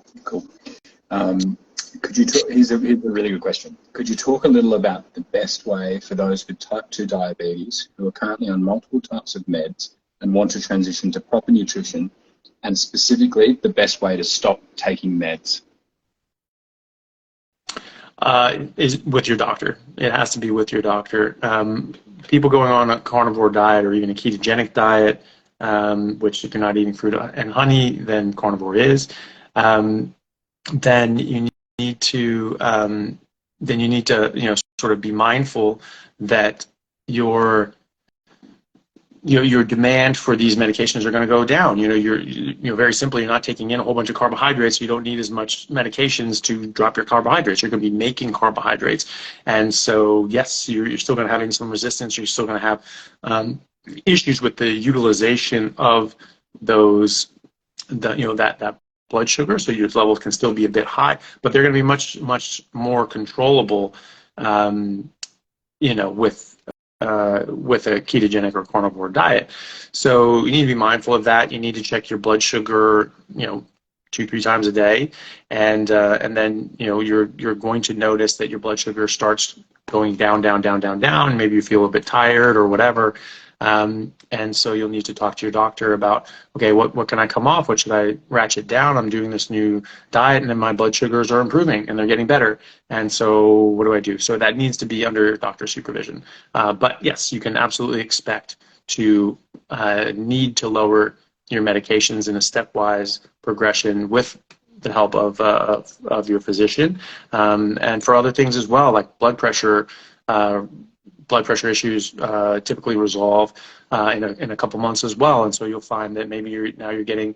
Could you talk, here's a really good question. Could you talk a little about the best way for those with type 2 diabetes who are currently on multiple types of meds and want to transition to proper nutrition, and specifically the best way to stop taking meds? Is with your doctor. It has to be with your doctor. People going on a carnivore diet or even a ketogenic diet, which if you're not eating fruit and honey, then carnivore is, then you need to you know, sort of be mindful that your demand for these medications are going to go down. You know, you know, very simply, you're not taking in a whole bunch of carbohydrates. So you don't need as much medications to drop your carbohydrates. You're going to be making carbohydrates, and so yes, you're still going to have insulin resistance. You're still going to have issues with the utilization of those, you know, that blood sugar, so your levels can still be a bit high, but they're going to be much more controllable, you know, with a ketogenic or carnivore diet. So you need to be mindful of that. You need to check your blood sugar, you know, 2-3 times a day, and then, you know, you're going to notice that your blood sugar starts going down. Maybe you feel a bit tired or whatever. And so you'll need to talk to your doctor about, okay, what can I come off? What should I ratchet down? I'm doing this new diet and then my blood sugars are improving and they're getting better. And so what do I do? So that needs to be under doctor supervision. But yes, you can absolutely expect to need to lower your medications in a stepwise progression with the help of your physician. And for other things as well, like blood pressure issues typically resolve in a couple months as well. And so you'll find that maybe you're getting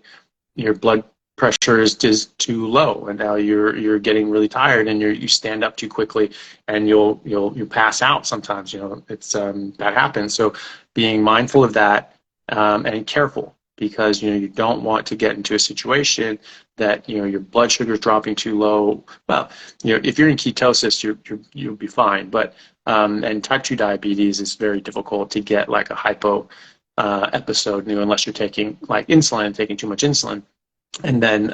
your blood pressure is too low, and now you're getting really tired, and you stand up too quickly, and you pass out sometimes. It's that happens. So being mindful of that and careful, because you don't want to get into a situation that your blood sugar is dropping too low. Well, if you're in ketosis, you'll be fine. But and type 2 diabetes is very difficult to get like a hypo episode, unless you're taking like insulin, taking too much insulin, and then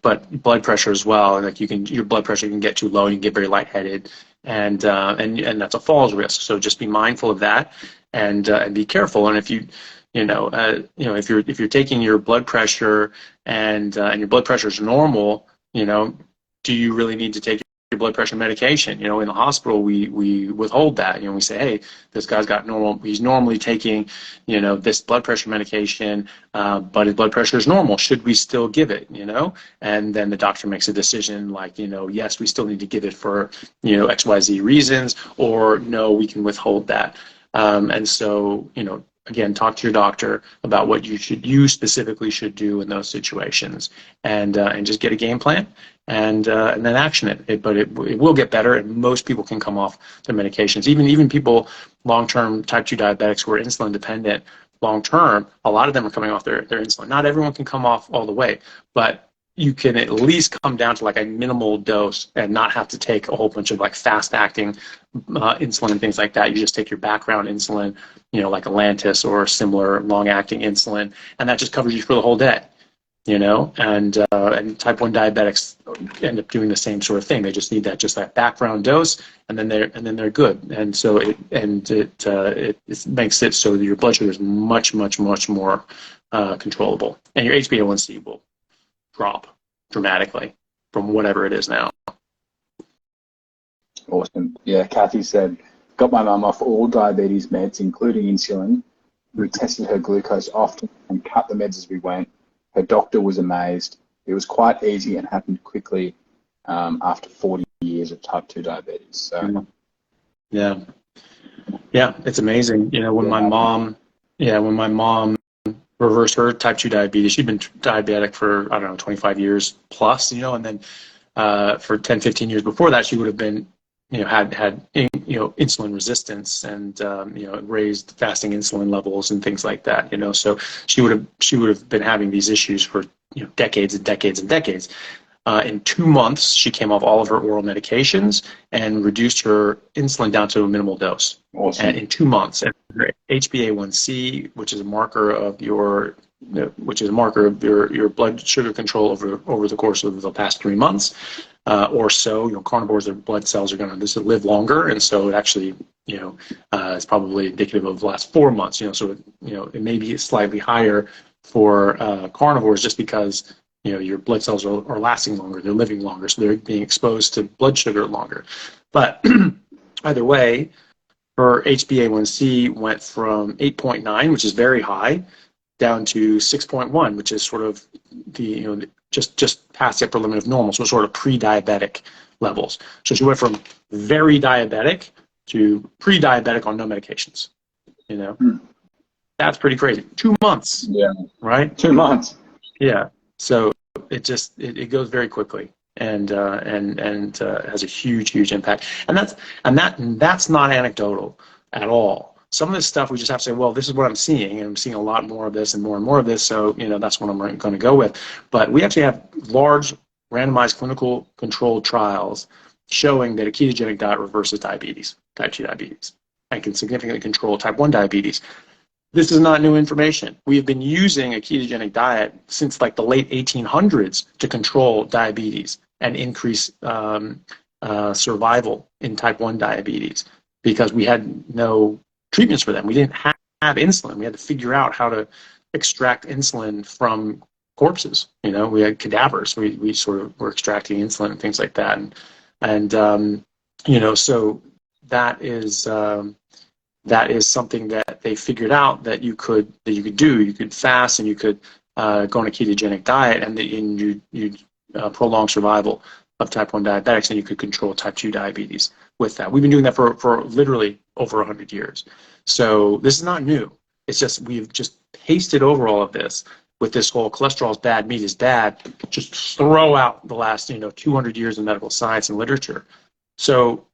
but blood pressure as well. Like your blood pressure can get too low, and you can get very lightheaded, and that's a falls risk. So just be mindful of that, and be careful. And if if you're taking your blood pressure and your blood pressure is normal, do you really need to take your blood pressure medication? In the hospital, we withhold that. We say, hey, this guy's he's normally taking, this blood pressure medication, but his blood pressure is normal. Should we still give it? And then the doctor makes a decision like, yes, we still need to give it for, XYZ reasons, or no, we can withhold that. And so, again, talk to your doctor about what you specifically should do in those situations, and just get a game plan and then action it. But it will get better, and most people can come off their medications. Even people long-term type 2 diabetics who are insulin dependent long-term, a lot of them are coming off their insulin. Not everyone can come off all the way, but you can at least come down to like a minimal dose and not have to take a whole bunch of like fast-acting insulin and things like that. You just take your background insulin, like Lantus or similar long-acting insulin, and that just covers you for the whole day. And type 1 diabetics end up doing the same sort of thing. They just need that background dose, and then they're good. And so it makes it so that your blood sugar is much, much, much more controllable, and your HbA1c will drop dramatically from whatever it is now. Awesome. Yeah, Kathy said, got my mum off all diabetes meds, including insulin. We tested her glucose often and cut the meds as we went. Her doctor was amazed. It was quite easy and happened quickly after 40 years of type 2 diabetes. So, yeah, it's amazing. When my mom reversed her type 2 diabetes, she'd been diabetic for 25 years plus, and then for 10, 15 years before that, she would have been had insulin resistance and raised fasting insulin levels and things like that. So she would have been having these issues for decades and decades and decades. In 2 months, she came off all of her oral medications and reduced her insulin down to a minimal dose. Awesome. And in 2 months, and her HbA1c, which is a marker of your blood sugar control over the course of the past 3 months or so. Carnivores, their blood cells are going to live longer, and so it actually it's probably indicative of the last 4 months. So it may be slightly higher for carnivores just because your blood cells are lasting longer, they're living longer, so they're being exposed to blood sugar longer. But either way, her HbA1c went from 8.9, which is very high, down to 6.1, which is sort of the just past the upper limit of normal, so sort of pre-diabetic levels. So she went from very diabetic to pre-diabetic on no medications. That's pretty crazy. 2 months. Yeah. Right. 2 months. Yeah. So it goes very quickly, and has a huge impact. And that's not anecdotal at all. Some of this stuff we just have to say, well, this is what I'm seeing, and I'm seeing a lot more of this and more of this, so that's what I'm going to go with. But we actually have large randomized clinical controlled trials showing that a ketogenic diet reverses diabetes, type 2 diabetes, and can significantly control type 1 diabetes. This is not new information. We have been using a ketogenic diet since like the late 1800s to control diabetes and increase survival in type 1 diabetes, because we had no treatments for them. We didn't have have insulin. We had to figure out how to extract insulin from corpses. You know, we had cadavers. We sort of were extracting insulin and things like that. And you know, so that is something that they figured out that you could do. You could fast and you could go on a ketogenic diet, and you prolong survival of type 1 diabetics, and you could control type 2 diabetes with that. We've been doing that for literally over 100 years. So this is not new. It's just we've just pasted over all of this with this whole cholesterol is bad, meat is bad, just throw out the last 200 years of medical science and literature. So,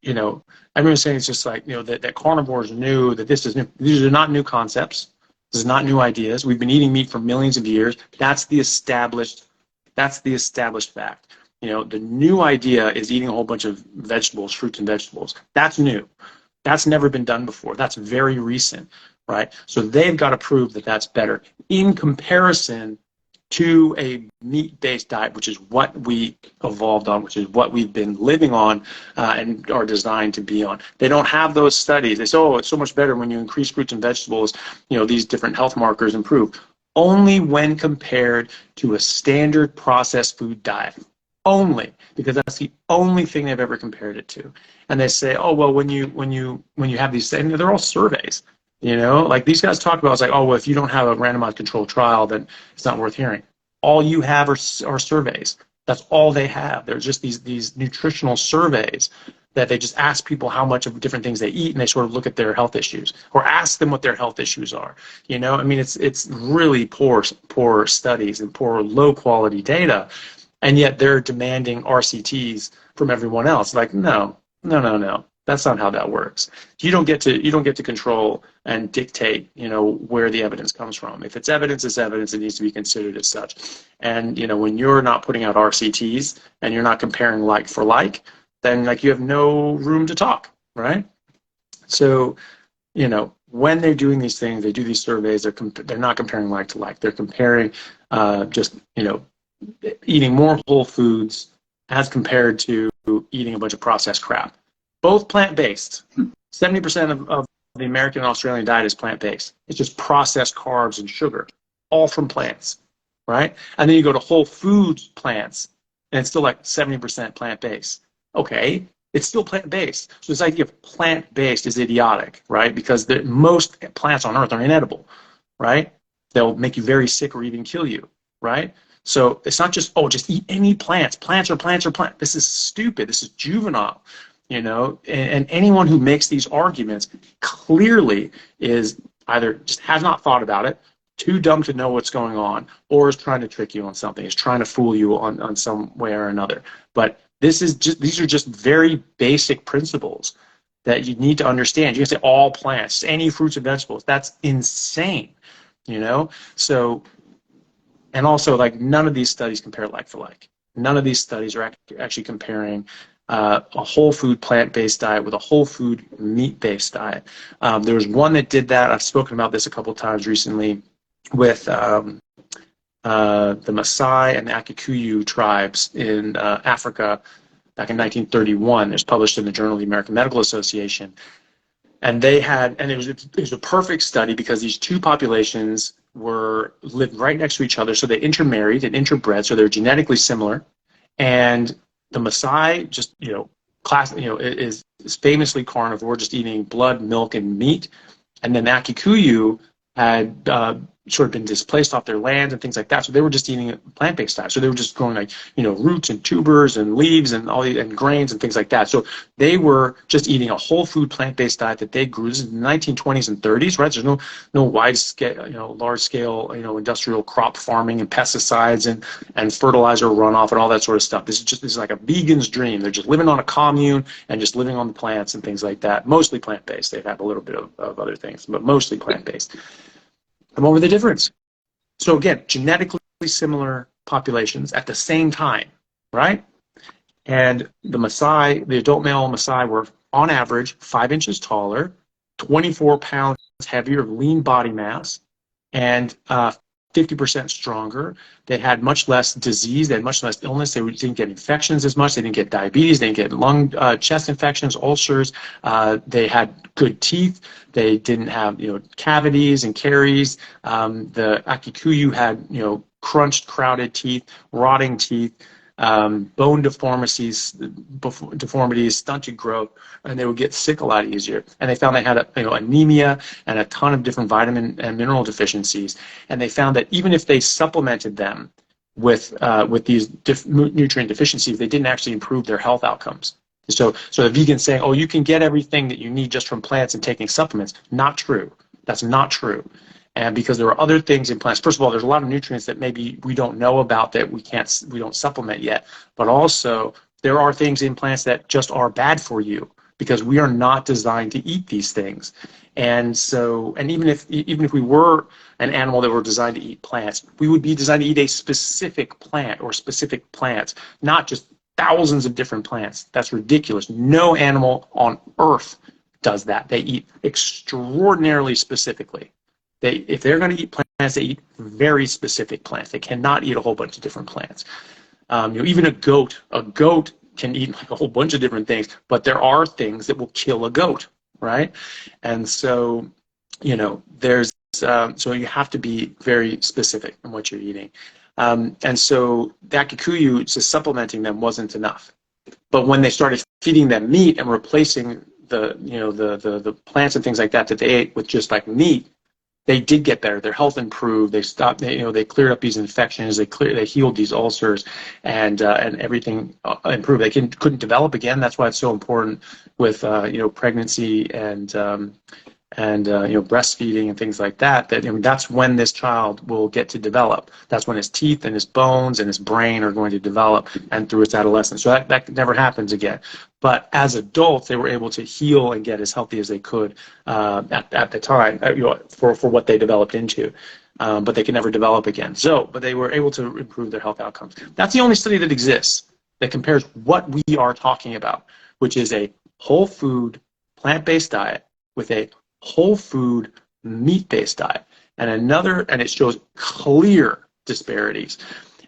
everyone's saying it's just like, that carnivores knew that this is new. These are not new concepts. This is not new ideas. We've been eating meat for millions of years. That's the established fact. The new idea is eating a whole bunch of vegetables, fruits and vegetables. That's new. That's never been done before. That's very recent, right? So they've got to prove that that's better in comparison to a meat-based diet, which is what we evolved on, which is what we've been living on and are designed to be on. They don't have those studies. They say, oh, it's so much better when you increase fruits and vegetables, these different health markers improve. Only when compared to a standard processed food diet. Only, because that's the only thing they've ever compared it to. And they say, oh, well, when you have these things, they're all surveys. Like these guys talk about, it's like, oh, well, if you don't have a randomized controlled trial, then it's not worth hearing. All you have are surveys. That's all they have. They're just these nutritional surveys that they just ask people how much of different things they eat, and they sort of look at their health issues or ask them what their health issues are. It's really poor studies and poor low quality data, and yet they're demanding RCTs from everyone else. Like, no. That's not how that works. You don't get to control and dictate, where the evidence comes from. If it's evidence, it's evidence. It needs to be considered as such. And when you're not putting out RCTs and you're not comparing like for like, then you have no room to talk, right? So, when they're doing these things, they do these surveys. They're not comparing like to like. They're comparing just eating more whole foods as compared to eating a bunch of processed crap. Both plant-based. 70% of the American and Australian diet is plant-based. It's just processed carbs and sugar, all from plants, right? And then you go to whole foods plants, and it's still like 70% plant-based. Okay, it's still plant-based. So this idea of plant-based is idiotic, right? Because most plants on Earth are inedible, right? They'll make you very sick or even kill you, right? So it's not just, just eat any plants. Plants are plants. This is stupid. This is juvenile. And anyone who makes these arguments clearly is either just has not thought about it, too dumb to know what's going on, or is trying to trick you on something, is trying to fool you on some way or another. But these are just very basic principles that you need to understand. You can say all plants, any fruits and vegetables. That's insane, So, and also, like, none of these studies compare like for like. None of these studies are actually comparing a whole food plant-based diet with a whole food meat-based diet. There was one that did that. I've spoken about this a couple of times recently with the Maasai and the Akikuyu tribes in Africa back in 1931. It was published in the Journal of the American Medical Association. And it was a perfect study because these two populations lived right next to each other, so they intermarried and interbred, so they're genetically similar. And the Maasai just, is famously carnivore, just eating blood, milk, and meat. And then the Akikuyu had sort of been displaced off their land and things like that. So they were just eating a plant-based diet. So they were just growing roots and tubers and leaves and and grains and things like that. So they were just eating a whole food plant-based diet that they grew. This is in the 1920s and 30s, right? There's no wide scale, large scale, industrial crop farming and pesticides and fertilizer runoff and all that sort of stuff. This is like a vegan's dream. They're just living on a commune and just living on the plants and things like that. Mostly plant-based. They have a little bit of other things, but mostly plant-based. And what were the difference? So again, genetically similar populations at the same time, right? And the Maasai, the adult male Maasai, were on average 5 inches taller, 24 pounds heavier of lean body mass, and 50% stronger. They had much less disease. They had much less illness. They didn't get infections as much. They didn't get diabetes. They didn't get chest infections, ulcers. They had good teeth. They didn't have, cavities and caries. The Akikuyu had, crunched, crowded teeth, rotting teeth, bone deformities, stunted growth, and they would get sick a lot easier. And they found they had anemia and a ton of different vitamin and mineral deficiencies. And they found that even if they supplemented them with these nutrient deficiencies, they didn't actually improve their health outcomes. So the vegans saying, oh, you can get everything that you need just from plants and taking supplements. Not true. That's not true. And because there are other things in plants. First of all, there's a lot of nutrients that maybe we don't know about that we don't supplement yet. But also, there are things in plants that just are bad for you because we are not designed to eat these things. And so, and even if we were an animal that were designed to eat plants, we would be designed to eat a specific plant or specific plants, not just thousands of different plants. That's ridiculous. No animal on Earth does that. They eat extraordinarily specifically. If they're going to eat plants, they eat very specific plants. They cannot eat a whole bunch of different plants. Even a goat can eat like a whole bunch of different things, but there are things that will kill a goat, right? And so, there's so you have to be very specific in what you're eating. And so that Kikuyu, just supplementing them wasn't enough. But when they started feeding them meat and replacing the plants and things like that they ate with just like meat, they did get better. Their health improved. They stopped. They cleared up these infections. They healed these ulcers, and everything improved. They couldn't develop again. That's why it's so important with pregnancy and breastfeeding and things like that. That's when this child will get to develop. That's when his teeth and his bones and his brain are going to develop, and through its adolescence. So that never happens again. But as adults, they were able to heal and get as healthy as they could at the time, for what they developed into. But they can never develop again. But they were able to improve their health outcomes. That's the only study that exists that compares what we are talking about, which is a whole food, plant-based diet with a whole food, meat-based diet, and it shows clear disparities.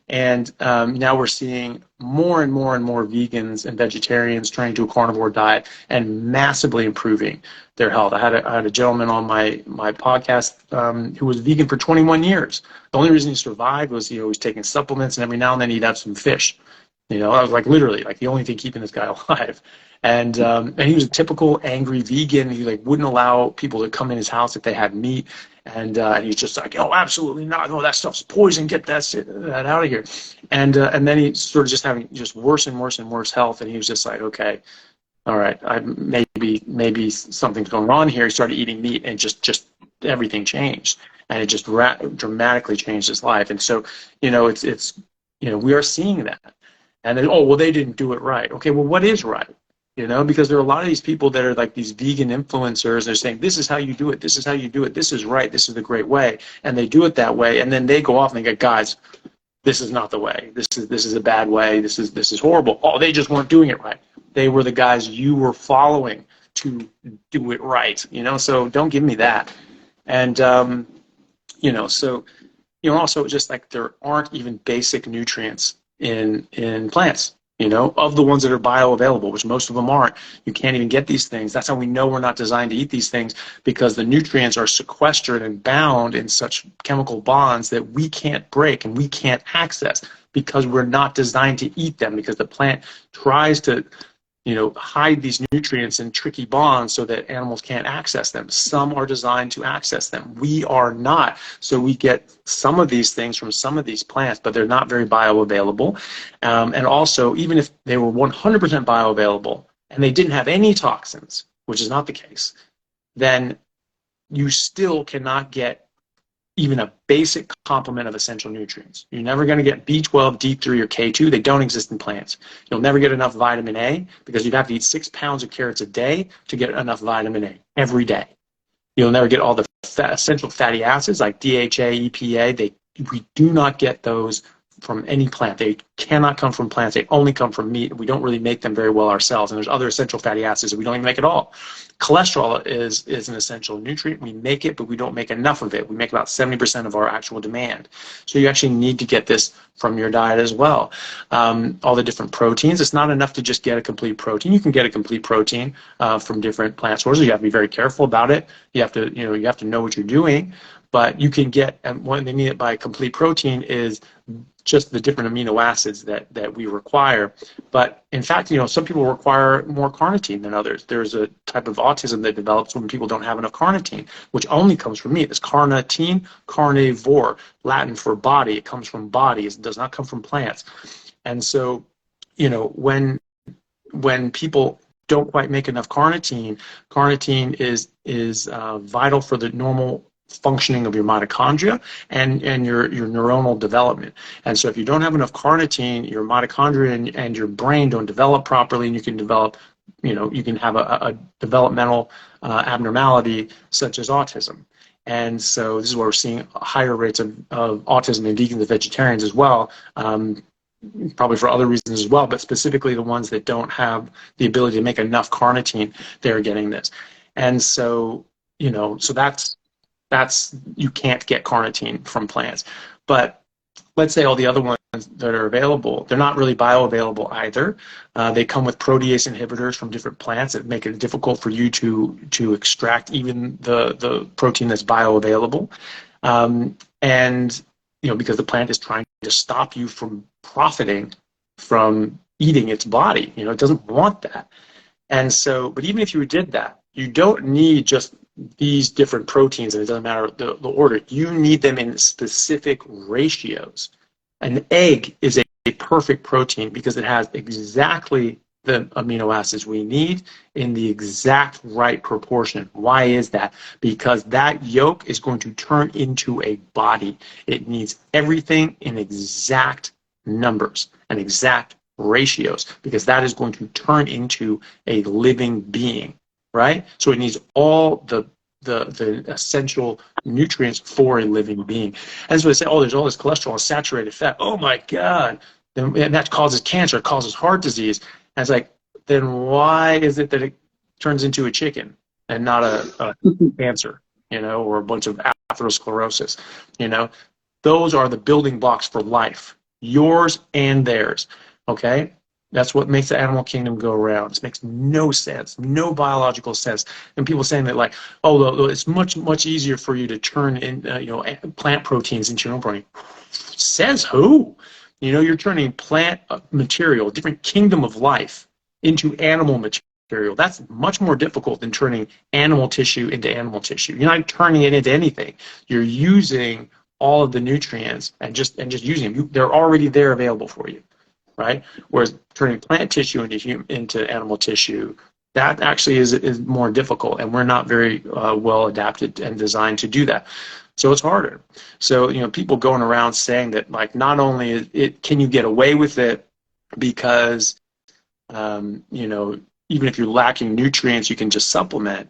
And now we're seeing more and more and more vegans and vegetarians trying to do a carnivore diet and massively improving their health. I had a gentleman on my podcast who was vegan for 21 years. The only reason he survived was he was taking supplements, and every now and then he'd have some fish. I was like literally like the only thing keeping this guy alive. And he was a typical angry vegan. He wouldn't allow people to come in his house if they had meat. And he's just like, oh, absolutely not. No, that stuff's poison. Get that out of here. And then he started just having just worse and worse and worse health. And he was just like, okay, all right, maybe something's going on here. He started eating meat, and just everything changed, and it just dramatically changed his life. And so, it's we are seeing that. And then, they didn't do it right. Okay, well, what is right? Because there are a lot of these people that are like these vegan influencers. They're saying, this is how you do it. This is how you do it. This is right. This is the great way. And they do it that way. And then they go off and they go, guys, this is not the way. This is a bad way. This is horrible. Oh, they just weren't doing it right. They were the guys you were following to do it right. So don't give me that. And, also just like there aren't even basic nutrients in plants. Of the ones that are bioavailable, which most of them aren't. You can't even get these things. That's how we know we're not designed to eat these things, because the nutrients are sequestered and bound in such chemical bonds that we can't break and we can't access, because we're not designed to eat them, because the plant tries to hide these nutrients in tricky bonds so that animals can't access them. Some are designed to access them. We are not. So we get some of these things from some of these plants, but they're not very bioavailable. And also, even if they were 100% bioavailable and they didn't have any toxins, which is not the case, then you still cannot get even a basic complement of essential nutrients. You're never going to get B12, D3, or K2. They don't exist in plants. You'll never get enough vitamin A, because you'd have to eat 6 pounds of carrots a day to get enough vitamin A every day. You'll never get all the essential fatty acids like DHA, EPA. We do not get those from any plant. They cannot come from plants. They only come from meat. We don't really make them very well ourselves. And there's other essential fatty acids that we don't even make at all. Cholesterol is an essential nutrient. We make it, but we don't make enough of it. We make about 70% of our actual demand. So you actually need to get this from your diet as well. All the different proteins. It's not enough to just get a complete protein. You can get a complete protein from different plant sources. You have to be very careful about it. You have to know what you're doing. But you can get, and what they mean it by complete protein is just the different amino acids that we require. But in fact, some people require more carnitine than others. There's a type of autism that develops when people don't have enough carnitine, which only comes from meat. It's carnitine, carnivore, Latin for body. It comes from bodies. It does not come from plants. And so, when people don't quite make enough carnitine is vital for the normal functioning of your mitochondria and your neuronal development. And so if you don't have enough carnitine, your mitochondria and your brain don't develop properly, and you can develop, you can have a developmental abnormality such as autism. And so this is where we're seeing higher rates of autism in vegans and vegetarians as well, probably for other reasons as well, but specifically the ones that don't have the ability to make enough carnitine, they're getting this. And so, so that's you can't get carnitine from plants. But let's say all the other ones that are available, they're not really bioavailable either. They come with protease inhibitors from different plants that make it difficult for you to extract even the protein that's bioavailable. And because the plant is trying to stop you from profiting from eating its body. It doesn't want that. And so, but even if you did that, you don't need just these different proteins, and it doesn't matter the order. You need them in specific ratios. An egg is a perfect protein because it has exactly the amino acids we need in the exact right proportion. Why is that? Because that yolk is going to turn into a body. It needs everything in exact numbers and exact ratios, because that is going to turn into a living being. Right? So it needs all the essential nutrients for a living being. And so they say, there's all this cholesterol and saturated fat. Oh my God. And that causes cancer, it causes heart disease. And it's like, then why is it that it turns into a chicken and not a cancer, or a bunch of atherosclerosis? Those are the building blocks for life, yours and theirs. Okay? That's what makes the animal kingdom go around. This makes no sense, no biological sense. And people saying that, like, it's much, much easier for you to turn in, plant proteins into your own protein. Says who? You're turning plant material, different kingdom of life, into animal material. That's much more difficult than turning animal tissue into animal tissue. You're not turning it into anything. You're using all of the nutrients and just using them. They're already there available for you. Right? Whereas turning plant tissue into animal tissue, that actually is more difficult, and we're not very well adapted and designed to do that. So it's harder. So people going around saying that, like, not only can you get away with it because even if you're lacking nutrients, you can just supplement.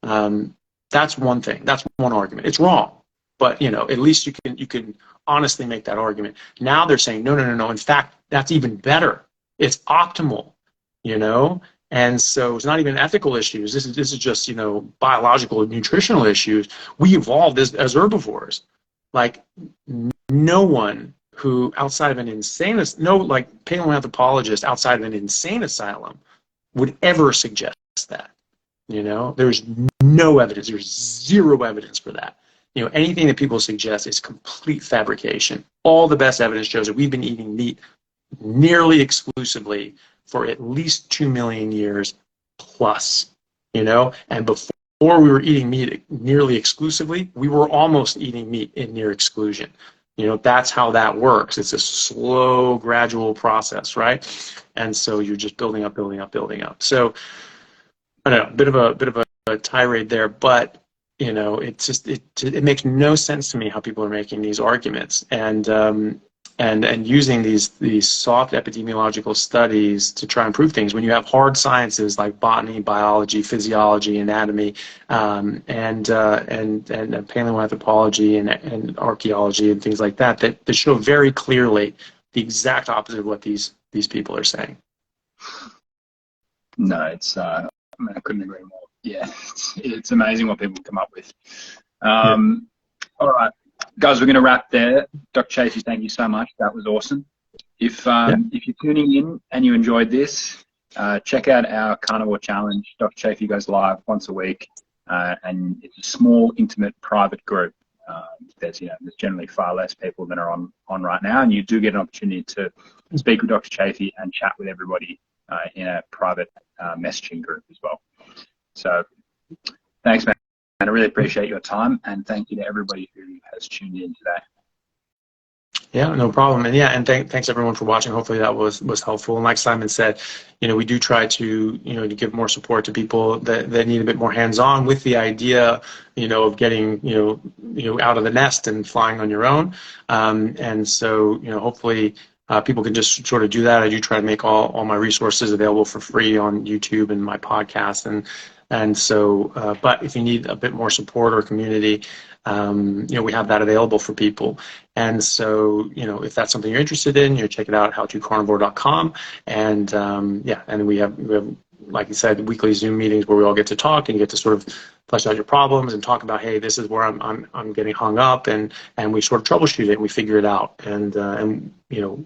That's one thing. That's one argument. It's wrong. But at least you can honestly make that argument. Now they're saying no. In fact, that's even better. It's optimal, and so it's not even ethical issues. This is just biological and nutritional issues. We evolved as herbivores. Like, no one who outside of an insane, paleoanthropologist outside of an insane asylum would ever suggest that. There's no evidence. There's zero evidence for that. Anything that people suggest is complete fabrication. All the best evidence shows that we've been eating meat nearly exclusively for at least 2 million years plus, and before we were eating meat nearly exclusively, we were almost eating meat in near exclusion. That's how that works. It's a slow, gradual process, right? And so you're just building up. So I don't know, bit of a tirade there, but it's just it makes no sense to me how people are making these arguments. And and using these soft epidemiological studies to try and prove things. When you have hard sciences like botany, biology, physiology, anatomy, and paleoanthropology and archaeology and things like that, that show very clearly the exact opposite of what these people are saying. No, it's I mean, I couldn't agree more. Yeah, it's amazing what people come up with. All right, guys, we're going to wrap there. Dr. Chaffee, thank you so much. That was awesome. If you're tuning in and you enjoyed this, check out our Carnivore Challenge. Dr. Chaffee goes live once a week, and it's a small, intimate, private group. There's generally far less people than are on right now, and you do get an opportunity to speak with Dr. Chaffee and chat with everybody in a private messaging group as well. So thanks, man. I really appreciate your time, and thank you to everybody who has tuned in today. Yeah, no problem. And and thanks everyone for watching. Hopefully that was helpful. And like Simon said, we do try to, to give more support to people that need a bit more hands-on with the idea, of getting, out of the nest and flying on your own. And so, hopefully people can just sort of do that. I do try to make all my resources available for free on YouTube and my podcast. And so, but if you need a bit more support or community, we have that available for people. And so, if that's something you're interested in, check it out, howtocarnivore.com. And and we have, like you said, weekly Zoom meetings where we all get to talk and you get to sort of flesh out your problems and talk about, hey, this is where I'm getting hung up, and we sort of troubleshoot it and we figure it out. And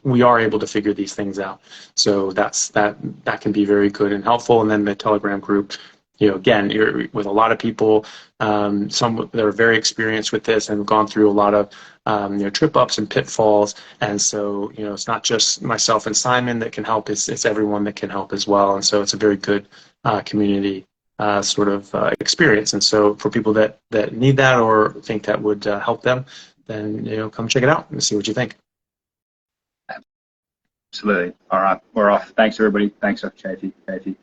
we are able to figure these things out. So that can be very good and helpful. And then the Telegram group, again, you're with a lot of people, some that are very experienced with this and have gone through a lot of, trip ups and pitfalls. And so, it's not just myself and Simon that can help, it's everyone that can help as well. And so it's a very good community sort of experience. And so for people that need that or think that would help them, then, come check it out and see what you think. Absolutely. All right, we're off. Thanks, everybody. Thanks, Dr. Chaffee.